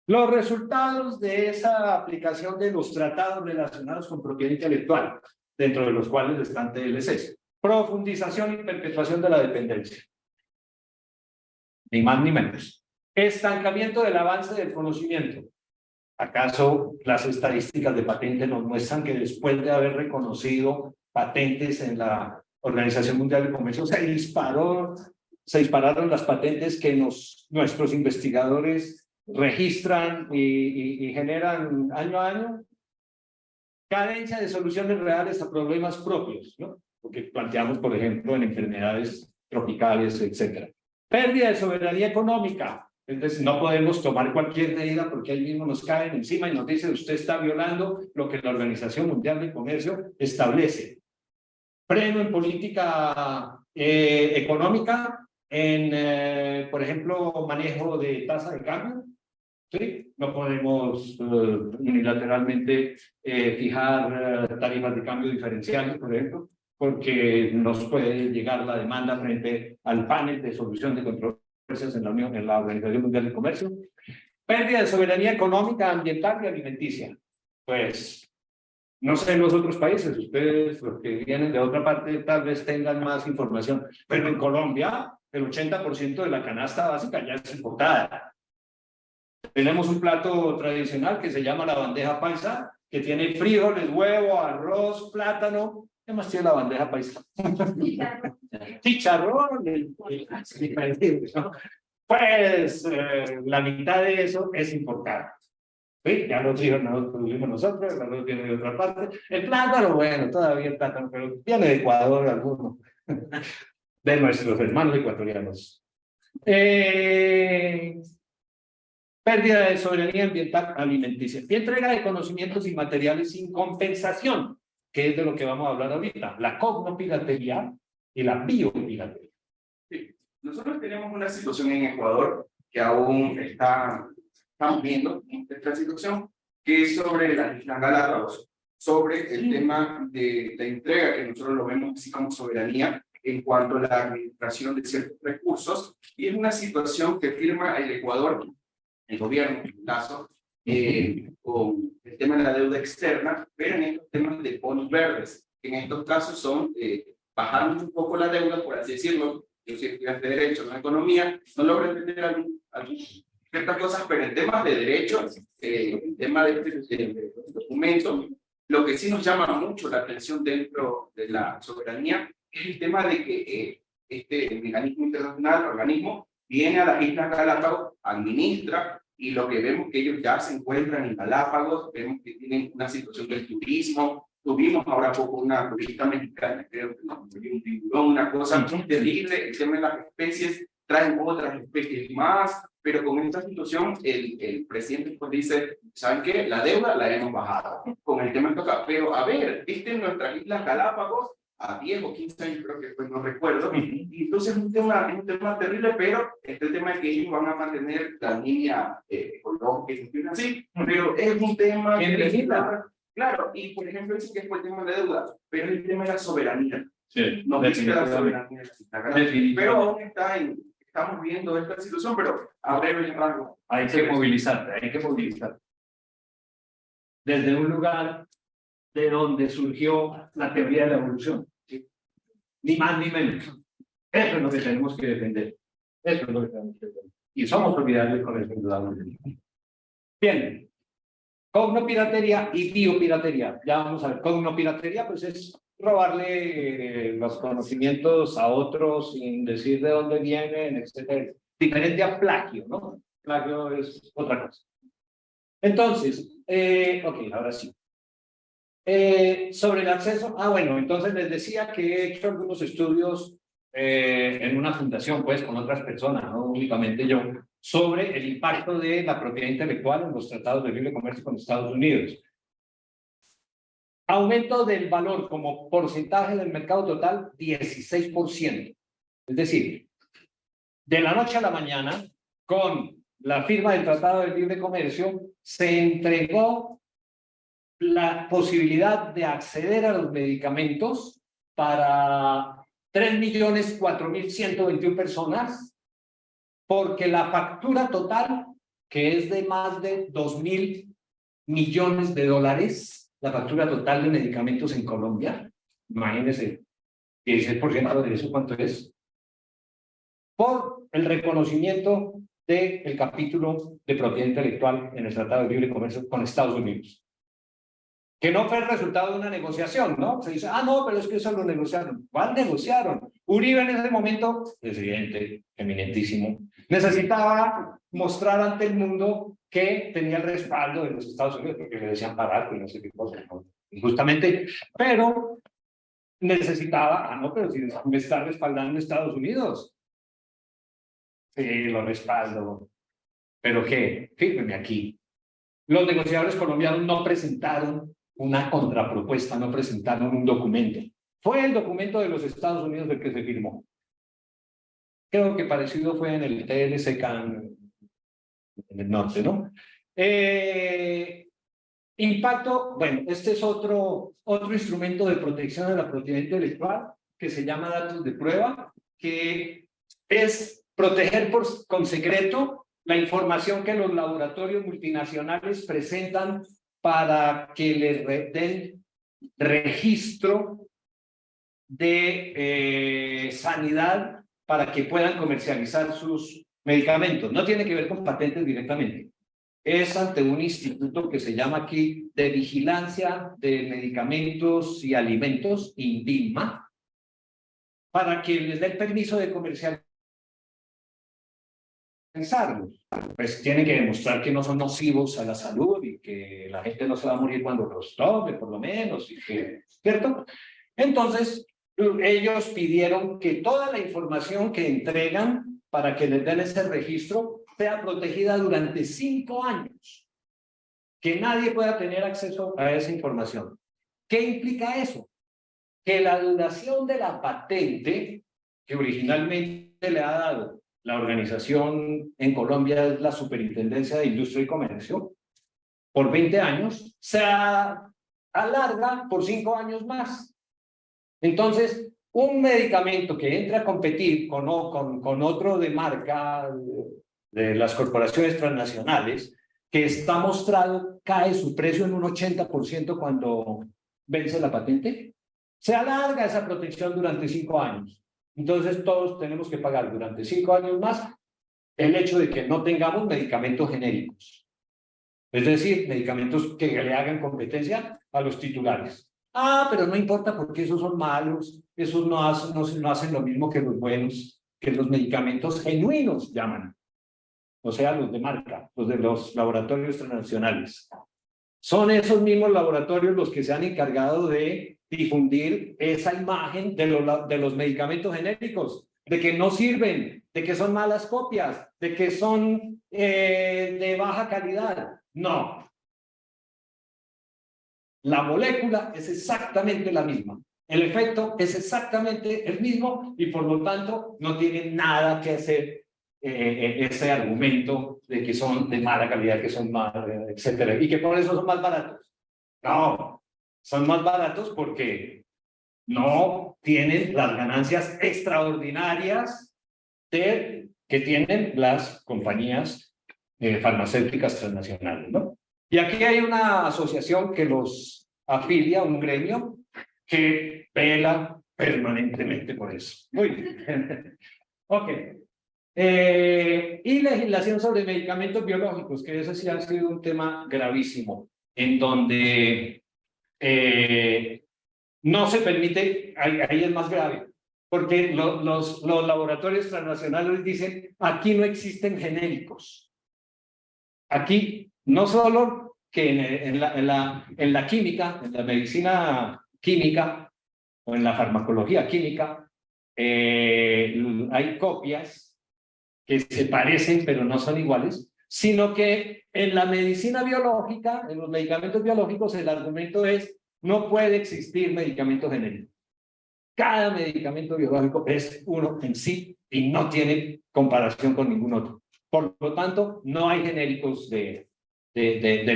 Los resultados de esa aplicación de los tratados relacionados con propiedad intelectual, dentro de los cuales están TLCs. Profundización y perpetuación de la dependencia. Ni más ni menos. Estancamiento del avance del conocimiento. ¿Acaso las estadísticas de patentes nos muestran que después de haber reconocido patentes en la Organización Mundial de Comercio se dispararon las patentes que nuestros investigadores registran y generan año a año? Carencia de soluciones reales a problemas propios, ¿no? Porque planteamos, por ejemplo, en enfermedades tropicales, etcétera. Pérdida de soberanía económica. Es decir, no podemos tomar cualquier medida porque ahí mismo nos caen encima y nos dicen usted está violando lo que la Organización Mundial de Comercio establece. Freno en política económica, por ejemplo, manejo de tasa de cambio. ¿Sí? No podemos unilateralmente fijar tarifas de cambio diferenciales, por ejemplo, porque nos puede llegar la demanda frente al panel de solución de controversias en la Organización Mundial de Comercio. Pérdida de soberanía económica, ambiental y alimenticia. Pues, no sé en los otros países, ustedes, los que vienen de otra parte, tal vez tengan más información, pero en Colombia, el 80% de la canasta básica ya es importada. Tenemos un plato tradicional que se llama la bandeja paisa, que tiene frijoles, huevo, arroz, plátano. ¿Qué más tiene la bandeja paisa? Chicharrón. ¿No? Pues la mitad de eso es importado. ¿Sí? Ya los frijoles no los producimos nosotros, el arroz viene de otra parte. El plátano, bueno, todavía el plátano, pero viene de Ecuador alguno, de nuestros hermanos ecuatorianos. Pérdida de soberanía ambiental alimenticia y entrega de conocimientos y materiales sin compensación, que es de lo que vamos a hablar ahorita, la cognopiratería y la biopiratería. Sí. Nosotros tenemos una situación en Ecuador que aún estamos viendo esta situación, que es sobre las Islas Galápagos, sobre el tema de la entrega, que nosotros lo vemos así como soberanía en cuanto a la administración de ciertos recursos, y es una situación que firma el Ecuador, el gobierno, en este caso, con el tema de la deuda externa, pero en estos temas de bonos verdes, que en estos casos son bajando un poco la deuda, por así decirlo. Yo soy estudiante de Derecho, no Economía, no logro entender ciertas cosas, pero en temas de Derecho, en temas de documentos, lo que sí nos llama mucho la atención dentro de la soberanía es el tema de que este mecanismo internacional, organismo, viene a las Islas Galápagos, administra, y lo que vemos que ellos ya se encuentran en Galápagos, vemos que tienen una situación del turismo. Tuvimos ahora poco una turista mexicana, creo que nos murió un tiburón, una cosa terrible. El tema de las especies, traen otras especies más, pero con esta situación el presidente pues dice, ¿saben qué? La deuda la hemos bajado con el tema de toca, pero a ver, en nuestras Islas Galápagos, a 10 o 15 años creo que pues no recuerdo, y entonces es un tema terrible, pero este tema es que ellos van a mantener la línea ecológica y funciona así, pero es un tema que claro, y por ejemplo dice que es por el tema de deuda, pero el tema de la soberanía, Sí, no dice la soberanía, pero aún estamos viendo esta situación, pero a breve rango. Hay que movilizarte. Desde un lugar de donde surgió la teoría de la evolución. ¿Sí? Ni más ni menos. Eso es lo que tenemos que defender. Eso es lo que tenemos que defender. Y somos solidarios con eso, indudablemente. Bien. Cognopiratería y biopiratería. Ya vamos a ver. Cognopiratería, pues es robarle los conocimientos a otros sin decir de dónde vienen, etc. Diferente a plagio, ¿no? Plagio es otra cosa. Entonces, ok, ahora sí. Sobre el acceso, bueno, entonces les decía que he hecho algunos estudios en una fundación, pues, con otras personas, no únicamente yo, sobre el impacto de la propiedad intelectual en los tratados de libre comercio con Estados Unidos. Aumento del valor como porcentaje del mercado total, 16%. Es decir, de la noche a la mañana, con la firma del Tratado de Libre Comercio, se entregó la posibilidad de acceder a los medicamentos para 3.004.121 personas, porque la factura total, que es de más de 2.000 millones de dólares, la factura total de medicamentos en Colombia, imagínense, 16% de eso, ¿cuánto es? Por el reconocimiento del capítulo de propiedad intelectual en el Tratado de Libre Comercio con Estados Unidos. Que no fue el resultado de una negociación, ¿no? Se dice, no, pero es que eso lo negociaron. ¿Cuál negociaron? Uribe en ese momento, presidente eminentísimo, necesitaba mostrar ante el mundo que tenía el respaldo de los Estados Unidos, porque le decían barato y no sé qué cosa, ¿no? Justamente, pero necesitaba, no, pero si me está respaldando Estados Unidos. Sí, lo respaldo. ¿Pero qué? Fíjenme aquí. Los negociadores colombianos no presentaron una contrapropuesta, no presentaron un documento. Fue el documento de los Estados Unidos el que se firmó. Creo que parecido fue en el TLC en el norte, ¿no? Impacto, bueno, este es otro instrumento de protección de la propiedad intelectual que se llama datos de prueba, que es proteger con secreto la información que los laboratorios multinacionales presentan para que les den registro de sanidad para que puedan comercializar sus medicamentos. No tiene que ver con patentes directamente. Es ante un instituto que se llama aquí de Vigilancia de Medicamentos y Alimentos, INVIMA, para que les dé el permiso de comercializarlos. Pues tienen que demostrar que no son nocivos a la salud y que la gente no se va a morir cuando los tome, por lo menos, y que, ¿cierto? Entonces, ellos pidieron que toda la información que entregan para que les den ese registro sea protegida durante 5 años, que nadie pueda tener acceso a esa información. ¿Qué implica eso? Que la duración de la patente, que originalmente le ha dado la organización en Colombia, es la Superintendencia de Industria y Comercio, por 20 años, se alarga por 5 años más. Entonces, un medicamento que entra a competir con otro de marca de las corporaciones transnacionales, que está mostrado, cae su precio en un 80% cuando vence la patente, se alarga esa protección durante 5 años. Entonces todos tenemos que pagar durante 5 años más el hecho de que no tengamos medicamentos genéricos. Es decir, medicamentos que le hagan competencia a los titulares. Pero no importa porque esos son malos, esos no hacen lo mismo que los buenos, que los medicamentos genuinos llaman. O sea, los de marca, los de los laboratorios transnacionales. Son esos mismos laboratorios los que se han encargado de difundir esa imagen de los medicamentos genéricos, de que no sirven, de que son malas copias, de que son de baja calidad. No. La molécula es exactamente la misma. El efecto es exactamente el mismo y por lo tanto no tiene nada que hacer ese argumento de que son de mala calidad, que son malas, etcétera, y que por eso son más baratos. No, son más baratos porque no tienen las ganancias extraordinarias que tienen las compañías farmacéuticas transnacionales, ¿no? Y aquí hay una asociación que los afilia, un gremio, que vela permanentemente por eso. Muy bien. Ok. Y legislación sobre medicamentos biológicos, que ese sí ha sido un tema gravísimo, en donde no se permite, ahí es más grave, porque los laboratorios transnacionales dicen, aquí no existen genéricos. Aquí no solo que en la química, en la medicina química o en la farmacología química, hay copias que se parecen pero no son iguales, sino que en la medicina biológica, en los medicamentos biológicos, el argumento es no puede existir medicamento genérico. Cada medicamento biológico es uno en sí y no tiene comparación con ningún otro. Por lo tanto, no hay genéricos de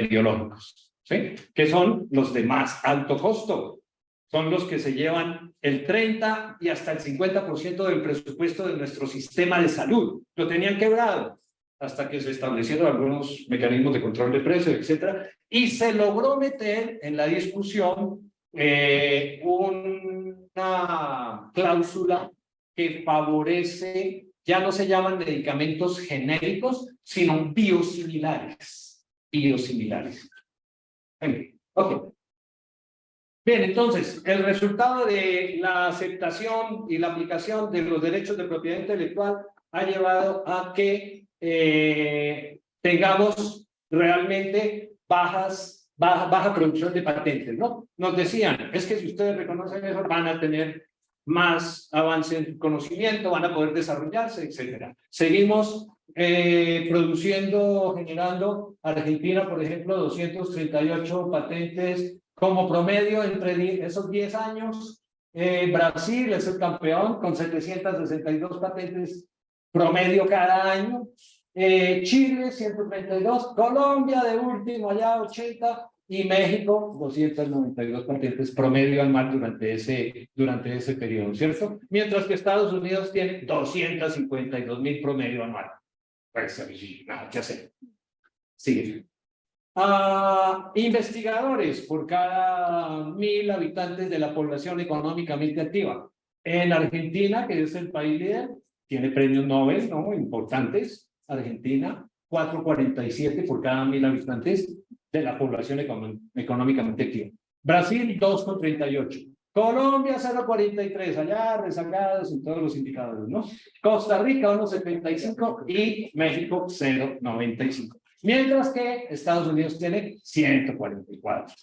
biológicos, ¿sí? Que son los de más alto costo. Son los que se llevan el 30 y hasta el 50% del presupuesto de nuestro sistema de salud. Lo tenían quebrado hasta que se establecieron algunos mecanismos de control de precios, etcétera, y se logró meter en la discusión una cláusula que favorece, ya no se llaman medicamentos genéricos, sino biosimilares. Biosimilares. Ok. Bien, entonces, el resultado de la aceptación y la aplicación de los derechos de propiedad intelectual ha llevado a que tengamos realmente baja producción de patentes, ¿no? Nos decían, es que si ustedes reconocen eso, van a tener más avance en conocimiento, van a poder desarrollarse, etcétera. Seguimos produciendo, generando, Argentina, por ejemplo, 238 patentes como promedio entre esos 10 años. Brasil es el campeón con 762 patentes promedio cada año. Chile 132, Colombia de último allá 80 y México 292 patentes promedio anual durante ese periodo, ¿cierto? Mientras que Estados Unidos tiene 252.000 promedio anual. Pues nada que hacer. Sigue. Investigadores por cada 1.000 habitantes de la población económicamente activa. En Argentina, que es el país líder, tiene premios Nobel, ¿no? Importantes. Argentina, 4,47 por cada 1.000 habitantes de la población económicamente activa. Brasil, 2,38. Colombia, 0,43. Allá rezagados en todos los indicadores, ¿no? Costa Rica, 1,75 y México, 0,95. Mientras que Estados Unidos tiene 144.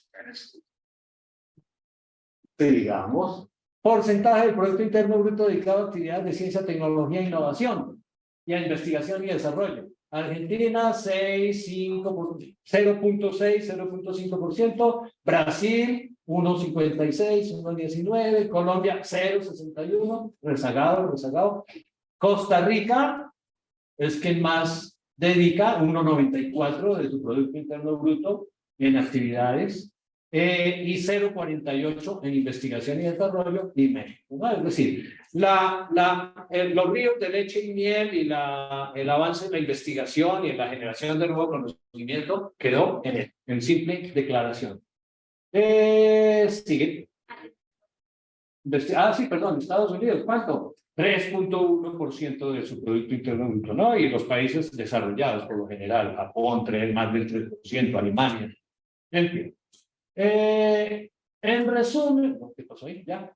Digamos, porcentaje del Producto Interno Bruto dedicado a actividades de ciencia, tecnología e innovación y a investigación y desarrollo. Argentina, 0.6, 0.5%. Brasil, 1.56, 1.19. Colombia, 0.61. Rezagado. Costa Rica es quien más dedica 1.94 de su Producto Interno Bruto en actividades y 0,48 en investigación y desarrollo y México, ¿no? Es decir, los ríos de leche y miel y el avance en la investigación y en la generación de nuevo conocimiento quedó en simple declaración. Sigue. Sí, perdón, Estados Unidos, ¿cuánto? 3,1% de su Producto Interno Bruto, ¿no? Y los países desarrollados, por lo general, Japón, más del 3%, Alemania, en fin. En resumen, ¿qué pasó ahí? Ya.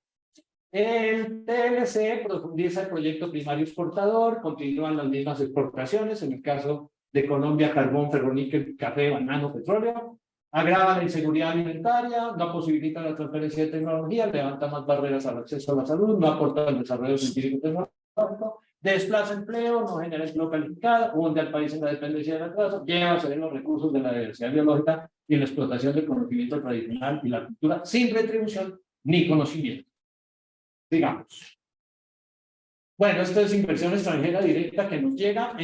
El TLC profundiza el proyecto primario exportador, continúan las mismas exportaciones, en el caso de Colombia, carbón, ferroníquel, café, banano, petróleo, agrava la inseguridad alimentaria, no posibilita la transferencia de tecnología, levanta más barreras al acceso a la salud, no aporta al desarrollo científico tecnológico, desplaza empleo, no genera empleo calificado, hunde al país en la dependencia del atraso, lleva a ceder los recursos de la diversidad biológica y la explotación del conocimiento tradicional y la cultura sin retribución ni conocimiento. Digamos. Bueno, esto es inversión extranjera directa que nos llega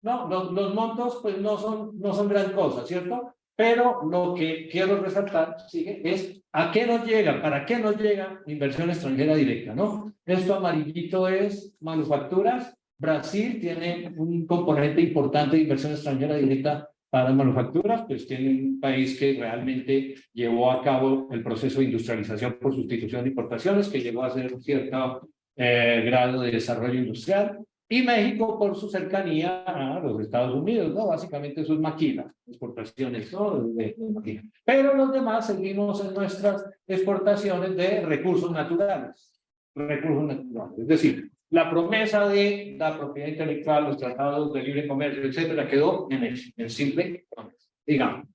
no, los montos pues no son gran cosa, ¿cierto? Pero lo que quiero resaltar, sigue, es ¿a qué nos llega? ¿Para qué nos llega inversión extranjera directa, no? Esto amarillito es manufacturas. Brasil tiene un componente importante de inversión extranjera directa para manufacturas, pues tiene un país que realmente llevó a cabo el proceso de industrialización por sustitución de importaciones, que llegó a ser un cierto grado de desarrollo industrial. Y México por su cercanía a los Estados Unidos, ¿no? Básicamente sus maquilas, exportaciones, ¿no? de maquila. Pero los demás seguimos en nuestras exportaciones de recursos naturales. Es decir, la promesa de la propiedad intelectual, los tratados de libre comercio, etcétera, quedó en simple promesa. Digamos,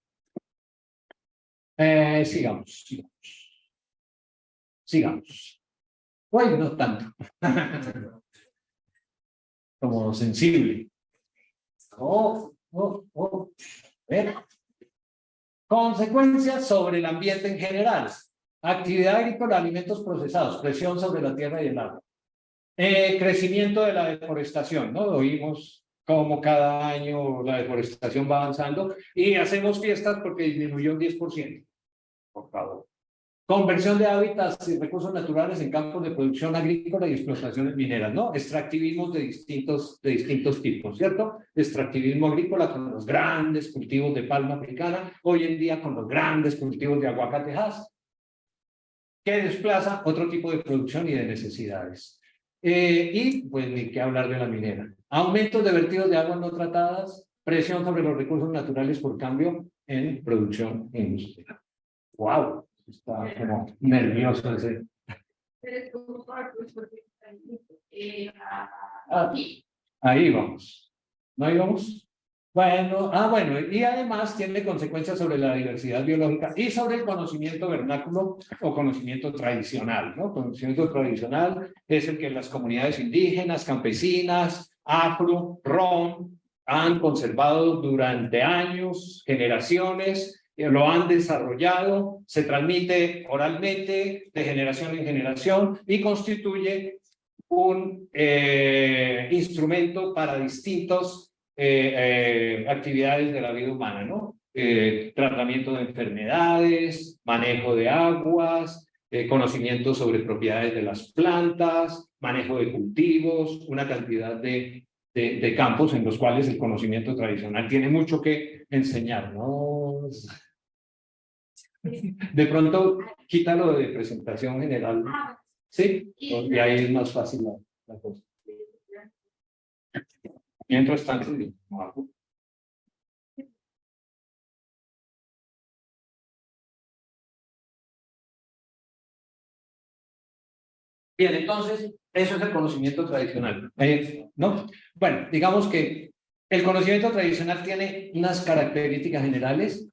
Sigamos. Sigamos. Bueno, no tanto. Como sensible. A ver. Consecuencias sobre el ambiente en general. Actividad agrícola, alimentos procesados, presión sobre la tierra y el agua. Crecimiento de la deforestación, ¿no? Oímos cómo cada año la deforestación va avanzando y hacemos fiestas porque disminuyó un 10%. Por favor. Conversión de hábitats y recursos naturales en campos de producción agrícola y explotaciones mineras, ¿no? Extractivismos de distintos tipos, ¿cierto? Extractivismo agrícola con los grandes cultivos de palma africana, hoy en día con los grandes cultivos de aguacatejas, que desplaza otro tipo de producción y de necesidades. Y pues ni qué hablar de la minera. Aumentos de vertidos de aguas no tratadas, presión sobre los recursos naturales por cambio en producción industrial. ¡Wow! Está como nervioso ese. Ahí vamos. ¿No ahí vamos? Bueno, bueno, y además tiene consecuencias sobre la diversidad biológica y sobre el conocimiento vernáculo o conocimiento tradicional, ¿no? Conocimiento tradicional es el que las comunidades indígenas, campesinas, afro, rom, han conservado durante años, generaciones, lo han desarrollado, se transmite oralmente de generación en generación y constituye un instrumento para distintos actividades de la vida humana, ¿no? Tratamiento de enfermedades, manejo de aguas, conocimiento sobre propiedades de las plantas, manejo de cultivos, una cantidad de campos en los cuales el conocimiento tradicional tiene mucho que enseñar, ¿no? De pronto, quítalo de presentación general, ¿sí? Porque ahí es más fácil la cosa. Mientras tanto, bien, entonces, eso es el conocimiento tradicional, ¿no? Bueno, digamos que el conocimiento tradicional tiene unas características generales,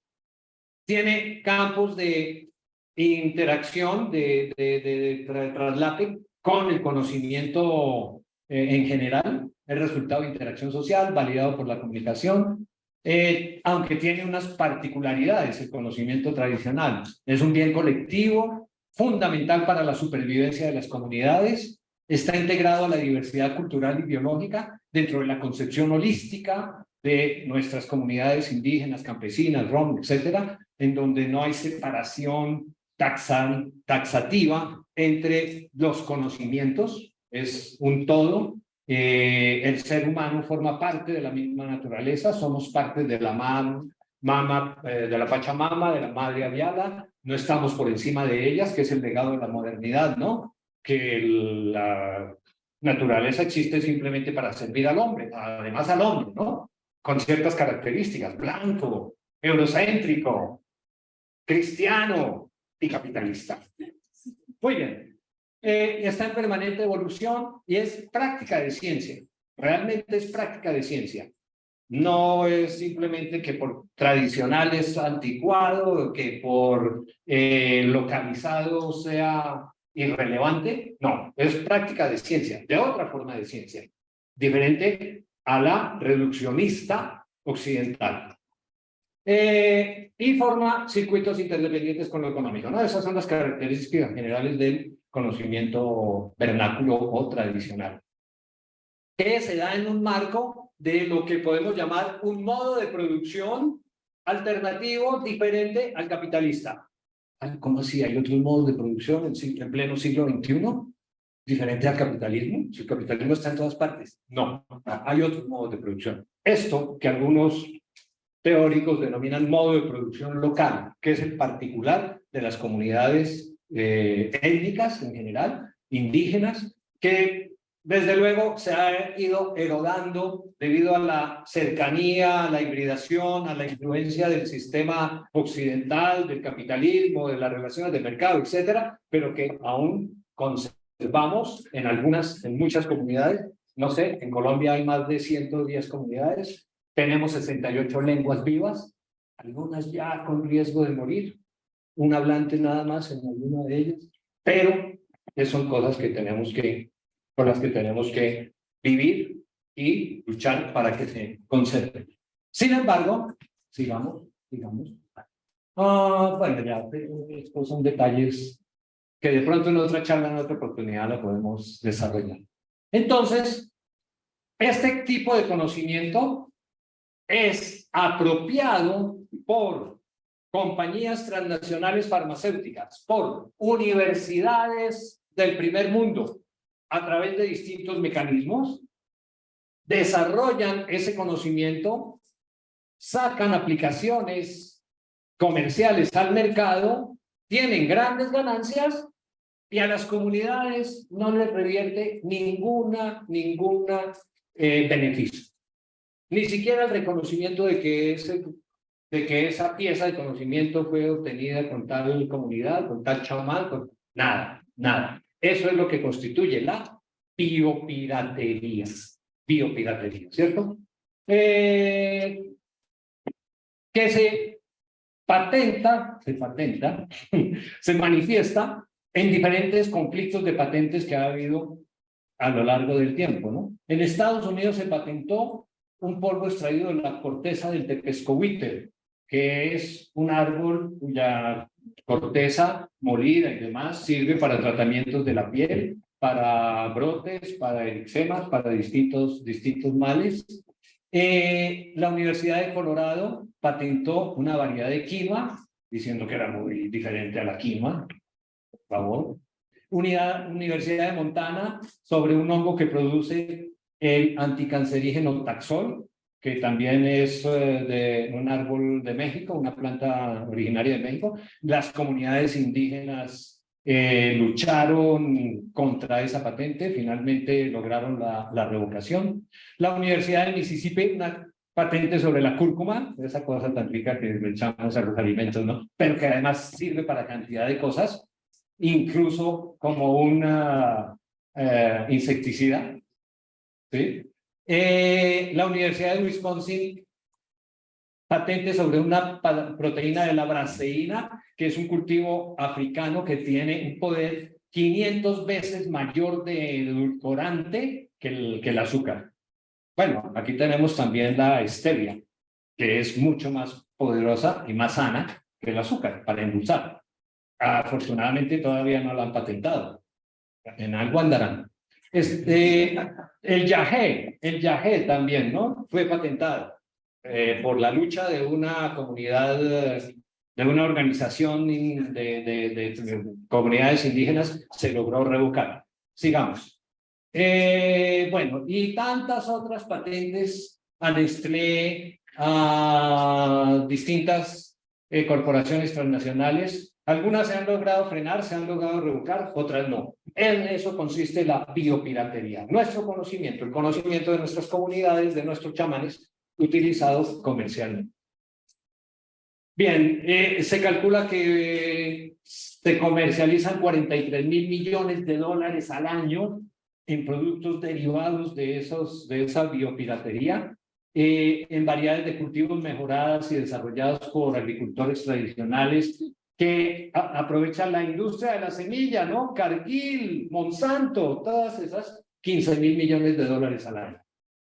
tiene campos de interacción, de traslape con el conocimiento en general, el resultado de interacción social, validado por la comunicación, aunque tiene unas particularidades el conocimiento tradicional. Es un bien colectivo, fundamental para la supervivencia de las comunidades, está integrado a la diversidad cultural y biológica dentro de la concepción holística de nuestras comunidades indígenas, campesinas, rom, etcétera, en donde no hay separación taxativa entre los conocimientos, es un todo. El ser humano forma parte de la misma naturaleza, somos parte de la de la Pachamama, de la Madre Aviala, no estamos por encima de ellas, que es el legado de la modernidad, ¿no? Que la naturaleza existe simplemente para servir al hombre, además al hombre, ¿no? Con ciertas características, blanco, eurocéntrico, cristiano y capitalista. Muy bien. Está en permanente evolución y es práctica de ciencia. Realmente es práctica de ciencia. No es simplemente que por tradicional es anticuado, que por localizado sea irrelevante. No, es práctica de ciencia, de otra forma de ciencia, diferente a la reduccionista occidental. Y forma circuitos interdependientes con lo económico, ¿no? Esas son las características generales del conocimiento vernáculo o tradicional, que se da en un marco de lo que podemos llamar un modo de producción alternativo diferente al capitalista. ¿Cómo así? ¿Hay otros modos de producción en pleno siglo XXI diferente al capitalismo? Si el capitalismo está en todas partes. No, hay otros modos de producción. Esto que algunos teóricos denominan modo de producción local, que es el particular de las comunidades étnicas en general, indígenas, que desde luego se ha ido erodando debido a la cercanía, a la hibridación, a la influencia del sistema occidental, del capitalismo, de las relaciones de mercado, etcétera, pero que aún conservamos en muchas comunidades. No sé, en Colombia hay más de 110 comunidades, tenemos 68 lenguas vivas, algunas ya con riesgo de morir, un hablante nada más en alguna de ellas, pero son cosas que con las que tenemos que vivir y luchar para que se conserven. Sin embargo, sigamos. Bueno, ya, estos son detalles que de pronto en otra charla, en otra oportunidad la podemos desarrollar. Entonces, este tipo de conocimiento es apropiado por compañías transnacionales farmacéuticas, por universidades del primer mundo, a través de distintos mecanismos, desarrollan ese conocimiento, sacan aplicaciones comerciales al mercado, tienen grandes ganancias y a las comunidades no les revierte ninguna beneficio. Ni siquiera el reconocimiento de que esa pieza de conocimiento fue obtenida con tal comunidad, con tal chamán, nada. Eso es lo que constituye la biopiratería, ¿cierto? Que se patenta, se manifiesta en diferentes conflictos de patentes que ha habido a lo largo del tiempo, ¿no? En Estados Unidos se patentó un polvo extraído de la corteza del tepescohuite, que es un árbol cuya corteza molida y demás sirve para tratamientos de la piel, para brotes, para eczemas, para distintos males. La Universidad de Colorado patentó una variedad de quinoa, diciendo que era muy diferente a la quinoa, por favor. Universidad de Montana sobre un hongo que produce el anticancerígeno Taxol, que también es de un árbol de México, una planta originaria de México. Las comunidades indígenas lucharon contra esa patente, finalmente lograron la revocación. La Universidad de Mississippi, una patente sobre la cúrcuma, esa cosa tan rica que le echamos a los alimentos, ¿no? Pero que además sirve para cantidad de cosas, incluso como una insecticida, ¿sí? La Universidad de Wisconsin, patente sobre una proteína de la braseína, que es un cultivo africano que tiene un poder 500 veces mayor de edulcorante que el azúcar. Bueno, aquí tenemos también la stevia, que es mucho más poderosa y más sana que el azúcar para endulzar. Afortunadamente todavía no la han patentado. En algo andarán. El yagé también, ¿no? Fue patentado por la lucha de una comunidad, de una organización de comunidades indígenas, se logró revocar. Sigamos. Bueno, y tantas otras patentes a Nestlé, a distintas corporaciones transnacionales. Algunas se han logrado frenar, se han logrado revocar, otras no. En eso consiste la biopiratería. Nuestro conocimiento, el conocimiento de nuestras comunidades, de nuestros chamanes, utilizados comercialmente. Bien, se calcula que se comercializan 43.000 millones de dólares al año en productos derivados de esa biopiratería, en variedades de cultivos mejoradas y desarrolladas por agricultores tradicionales que aprovechan la industria de la semilla, ¿no? Cargill, Monsanto, todas esas, 15.000 millones de dólares al año.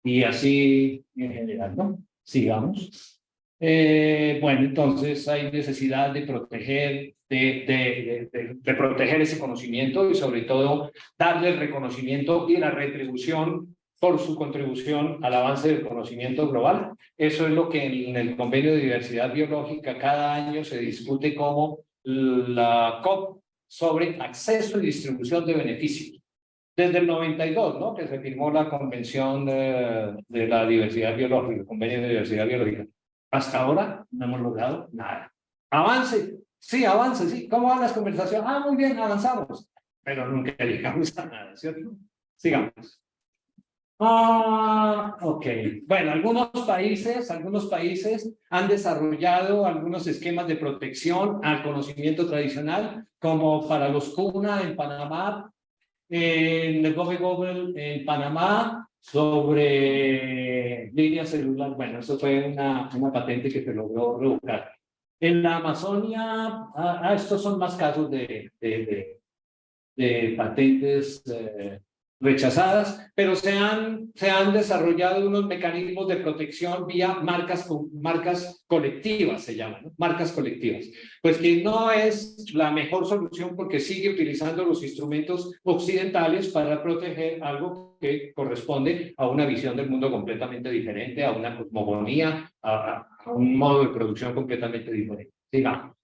Y así en general, ¿no? Sigamos. Bueno, entonces hay necesidad de proteger, de proteger ese conocimiento y sobre todo darle el reconocimiento y la retribución por su contribución al avance del conocimiento global. Eso es lo que en el Convenio de Diversidad Biológica cada año se discute como la COP sobre acceso y distribución de beneficios. Desde el 92, ¿no? Que se firmó la Convención de la Diversidad Biológica, el Convenio de Diversidad Biológica. Hasta ahora no hemos logrado nada. Avance, sí. ¿Cómo van las conversaciones? Muy bien, avanzamos. Pero nunca llegamos a nada, ¿cierto? Sigamos. Ok. Bueno, algunos países han desarrollado algunos esquemas de protección al conocimiento tradicional, como para los CUNA en Panamá, en el Gobel en Panamá, sobre línea celular. Bueno, eso fue una patente que se logró revocar. En la Amazonia, estos son más casos de patentes rechazadas, pero se han desarrollado unos mecanismos de protección vía marcas colectivas, se llaman, ¿no? Marcas colectivas. Pues que no es la mejor solución porque sigue utilizando los instrumentos occidentales para proteger algo que corresponde a una visión del mundo completamente diferente, a una cosmogonía, a un modo de producción completamente diferente. Sigamos.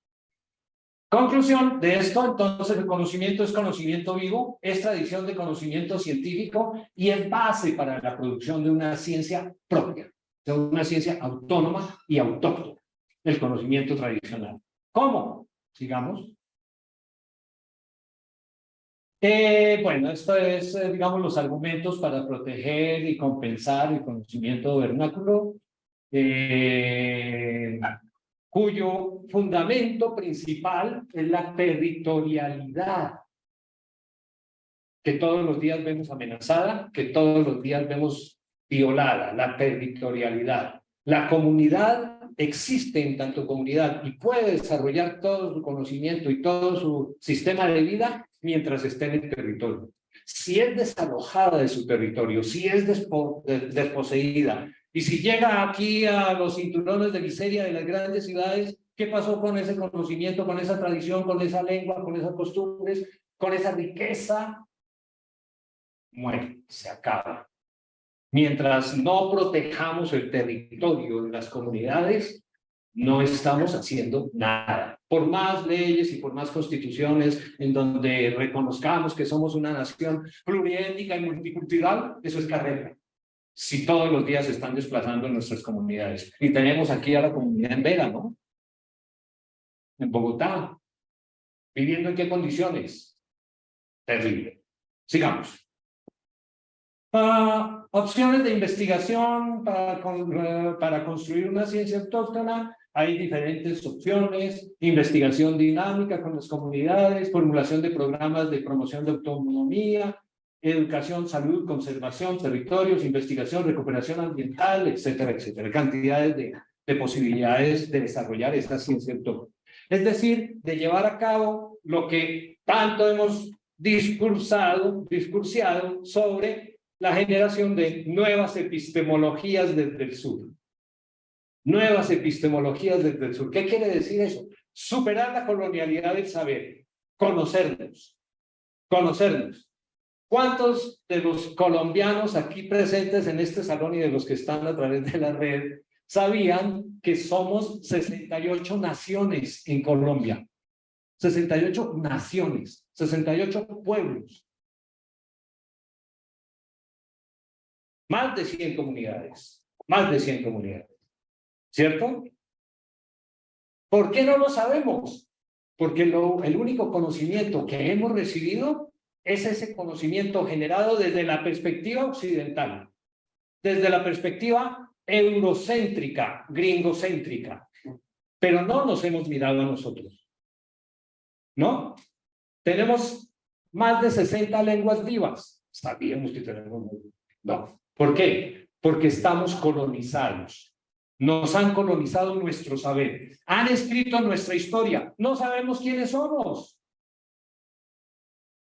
Conclusión de esto, entonces, el conocimiento es conocimiento vivo, es tradición de conocimiento científico y es base para la producción de una ciencia propia, de una ciencia autónoma y autóctona, el conocimiento tradicional. ¿Cómo? Sigamos. Bueno, esto es, digamos, los argumentos para proteger y compensar el conocimiento vernáculo. Cuyo fundamento principal es la territorialidad, que todos los días vemos amenazada, que todos los días vemos violada, la territorialidad. La comunidad existe en tanto comunidad y puede desarrollar todo su conocimiento y todo su sistema de vida mientras esté en el territorio. Si es desalojada de su territorio, si es desposeída, y si llega aquí a los cinturones de miseria de las grandes ciudades, ¿qué pasó con ese conocimiento, con esa tradición, con esa lengua, con esas costumbres, con esa riqueza? Muere, se acaba. Mientras no protejamos el territorio de las comunidades, no estamos haciendo nada. Por más leyes y por más constituciones en donde reconozcamos que somos una nación pluriétnica y multicultural, eso es carrera. Si todos los días se están desplazando en nuestras comunidades. Y tenemos aquí a la comunidad en Vera, ¿no? En Bogotá. ¿Viviendo en qué condiciones? Terrible. Sigamos. Opciones de investigación para construir una ciencia autóctona. Hay diferentes opciones: investigación dinámica con las comunidades, formulación de programas de promoción de autonomía, educación, salud, conservación, territorios, investigación, recuperación ambiental, etcétera, etcétera. Cantidades de posibilidades de desarrollar esta ciencia autóctona. Es decir, de llevar a cabo lo que tanto hemos discursiado sobre la generación de nuevas epistemologías desde el sur. Nuevas epistemologías desde el sur. ¿Qué quiere decir eso? Superar la colonialidad del saber, conocernos. ¿Cuántos de los colombianos aquí presentes en este salón y de los que están a través de la red sabían que somos 68 naciones en Colombia? 68 naciones, 68 pueblos. Más de 100 comunidades, ¿cierto? ¿Por qué no lo sabemos? Porque el único conocimiento que hemos recibido es ese conocimiento generado desde la perspectiva occidental, desde la perspectiva eurocéntrica, gringocéntrica, pero no nos hemos mirado a nosotros, ¿no? Tenemos más de 60 lenguas vivas. Sabíamos que tenemos. No. ¿Por qué? Porque estamos colonizados. Nos han colonizado nuestro saber. Han escrito nuestra historia. No sabemos quiénes somos.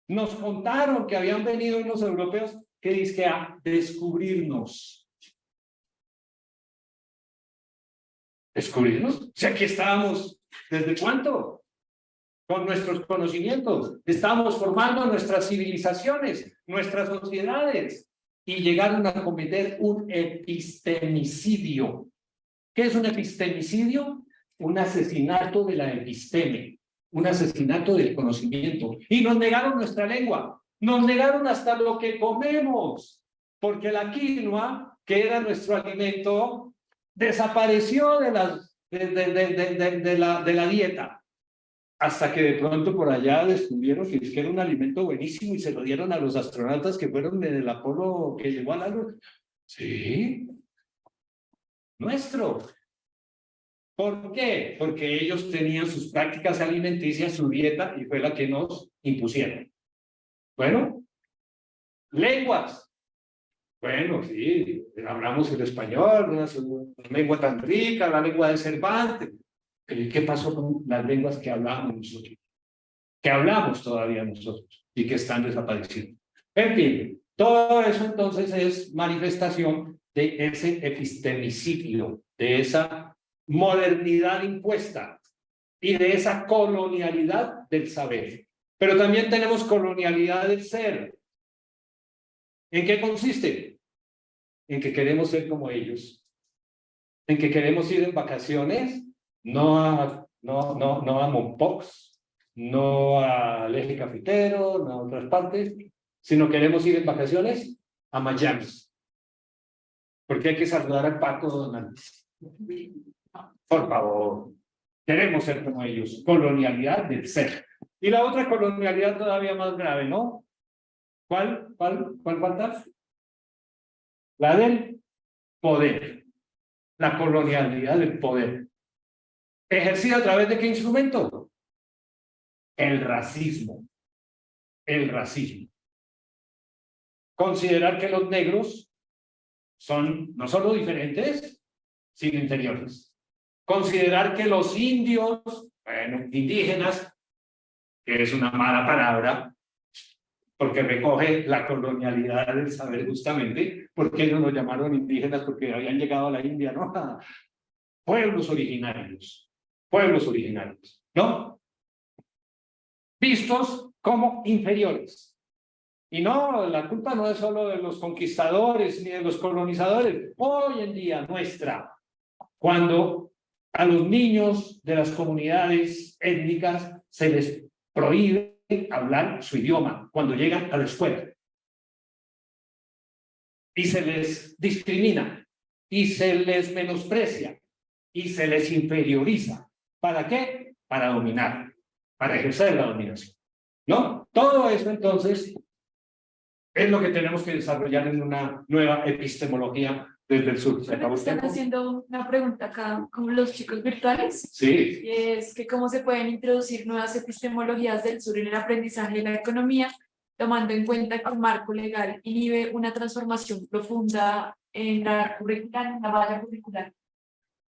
Nos contaron que habían venido unos europeos que dicen a descubrirnos. ¿Descubrirnos? Si aquí estábamos, ¿desde cuánto? Con nuestros conocimientos. Estamos formando nuestras civilizaciones, nuestras sociedades. Y llegaron a cometer un epistemicidio. ¿Qué es un epistemicidio? Un asesinato de la episteme, un asesinato del conocimiento. Y nos negaron nuestra lengua, nos negaron hasta lo que comemos, porque la quinoa, que era nuestro alimento, desapareció de la dieta. Hasta que de pronto por allá descubrieron que era un alimento buenísimo y se lo dieron a los astronautas que fueron del Apolo que llegó a la Luna. Sí, nuestro. ¿Por qué? Porque ellos tenían sus prácticas alimenticias, su dieta, y fue la que nos impusieron. Bueno, lenguas. Bueno, sí, hablamos el español, una lengua tan rica, la lengua de Cervantes. ¿Qué pasó con las lenguas que hablábamos nosotros? Que hablamos todavía nosotros y que están desapareciendo. En fin, todo eso entonces es manifestación de ese epistemicidio, de esa modernidad impuesta y de esa colonialidad del saber. Pero también tenemos colonialidad del ser. ¿En qué consiste? En que queremos ser como ellos, en que queremos ir en vacaciones, no a Mompox, no al Eje Cafetero, no a otras partes, sino queremos ir en vacaciones a Miami, porque hay que saludar al Paco Donald. Por favor, queremos ser como ellos, colonialidad del ser. Y la otra colonialidad todavía más grave, ¿no? ¿Cuál falta? La del poder, la colonialidad del poder. ¿Ejercida a través de qué instrumento? El racismo. El racismo. Considerar que los negros son no solo diferentes, sino inferiores. Considerar que los indios, bueno, indígenas, que es una mala palabra, porque recoge la colonialidad del saber justamente, porque ellos nos llamaron indígenas porque habían llegado a la India, ¿no? Pueblos originarios, ¿no? Vistos como inferiores. Y no, la culpa no es solo de los conquistadores ni de los colonizadores. Hoy en día nuestra, cuando a los niños de las comunidades étnicas se les prohíbe hablar su idioma cuando llegan a la escuela. Y se les discrimina, y se les menosprecia, y se les inferioriza. ¿Para qué? Para dominar, para ejercer la dominación. ¿No? Todo eso entonces es lo que tenemos que desarrollar en una nueva epistemología desde el sur. ¿Se acabó el Están tiempo? haciendo una pregunta acá con los chicos virtuales. Sí. Y es que cómo se pueden introducir nuevas epistemologías del sur en el aprendizaje de la economía, tomando en cuenta que el marco legal inhibe una transformación profunda en la curricular, en la malla curricular.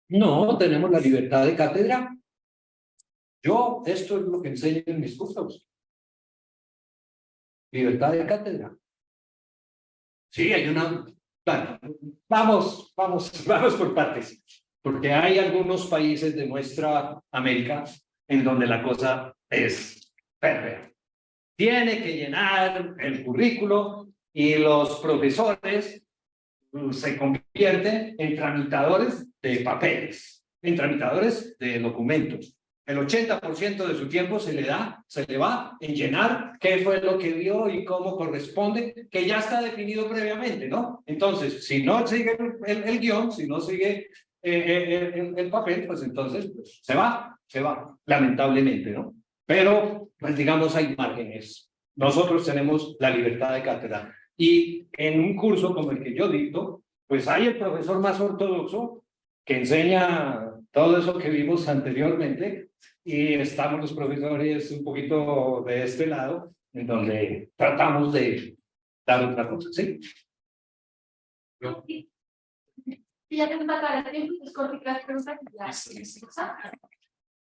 No, tenemos la libertad de cátedra. Esto es lo que enseño en mis cursos. Libertad de cátedra. Sí, hay una... Bueno, vamos por partes, porque hay algunos países de nuestra América en donde la cosa es férrea. Tiene que llenar el currículo y los profesores se convierten en tramitadores de papeles, en tramitadores de documentos. El 80% de su tiempo se le va en llenar qué fue lo que vio y cómo corresponde, que ya está definido previamente, ¿no? Entonces, si no sigue el guión, si no sigue el papel, pues entonces pues, se va, lamentablemente, ¿no? Pero, pues digamos, hay márgenes. Nosotros tenemos la libertad de cátedra. Y en un curso como el que yo dicto, pues hay el profesor más ortodoxo que enseña todo eso que vimos anteriormente, y estamos los profesores un poquito de este lado, en donde tratamos de dar otra cosa, ¿sí? Ya tenemos acá es corto y las preguntas.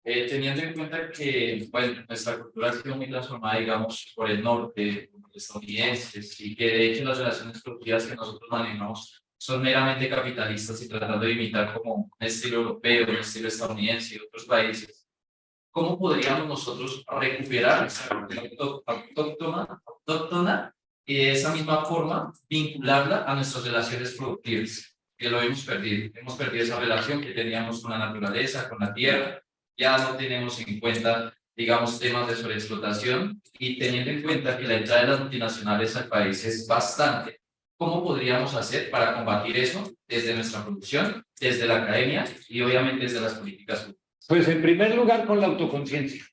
Teniendo en cuenta que bueno, nuestra cultura ha sido muy transformada, digamos, por el norte, por los estadounidenses, y que de hecho las relaciones productivas que nosotros manejamos son meramente capitalistas y tratando de imitar como un estilo europeo, un estilo estadounidense y otros países, ¿cómo podríamos nosotros recuperar esa cultura autóctona y de esa misma forma vincularla a nuestras relaciones productivas? Que lo hemos perdido esa relación que teníamos con la naturaleza, con la tierra. Ya no tenemos en cuenta, digamos, temas de sobreexplotación, y teniendo en cuenta que la entrada de las multinacionales al país es bastante. ¿Cómo podríamos hacer para combatir eso desde nuestra producción, desde la academia y obviamente desde las políticas públicas? Pues en primer lugar con la autoconciencia.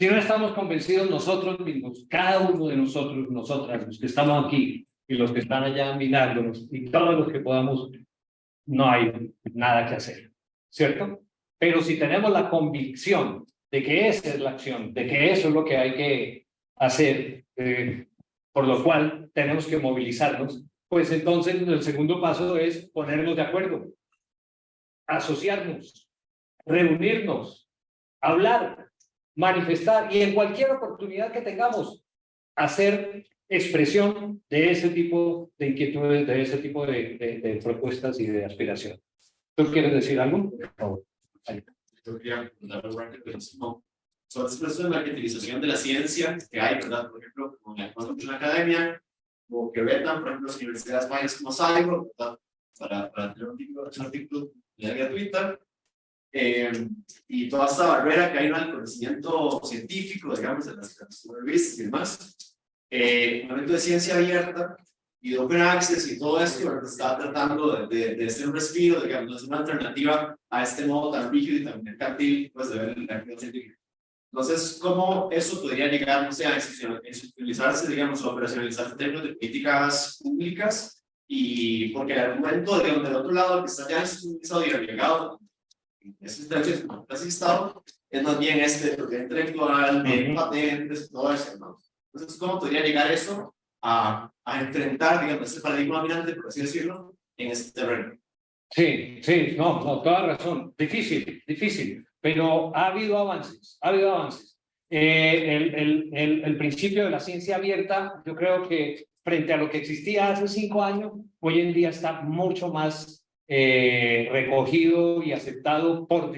Si no estamos convencidos nosotros mismos, cada uno de nosotros, nosotras, los que estamos aquí y los que están allá mirándonos y todos los que podamos, no hay nada que hacer, ¿cierto? Pero si tenemos la convicción de que esa es la acción, de que eso es lo que hay que hacer, por lo cual tenemos que movilizarnos, pues entonces el segundo paso es ponernos de acuerdo, asociarnos, reunirnos, hablar, manifestar y en cualquier oportunidad que tengamos, hacer expresión de ese tipo de inquietudes, de ese tipo de propuestas y de aspiraciones. ¿Tú quieres decir algo? Por favor. Yo quería preguntar algo rapidísimo sobre ese proceso de marketilización de la ciencia que hay, ¿verdad? Por ejemplo, como en la academia, o que vetan, por ejemplo, las universidades mayores como Cyber, ¿verdad? Para tener un artículo gratuita. Y toda esta barrera que hay en el conocimiento científico, digamos, de las revistas y demás. El momento de ciencia abierta y de open access y todo esto, ¿verdad? Está tratando de hacer un respiro, digamos, una alternativa a este modo tan rígido y tan mercantil, pues, de ver la actividad científica. Entonces, ¿cómo eso podría llegar, no sé, a institucionalizarse, digamos, o operacionalizarse en términos de políticas públicas? Y porque el argumento, digamos, del otro lado, que está ya institucionalizado y arraigado, ese derecho casi Estado, es más bien este intelectual, patentes, todo eso, ¿no? Entonces, ¿cómo podría llegar eso a enfrentar, digamos, ese paradigma dominante, por así decirlo, en este terreno? Sí, sí, no, toda razón. Difícil, pero ha habido avances, el principio de la ciencia abierta, yo creo que frente a lo que existía hace 5 años, hoy en día está mucho más recogido y aceptado por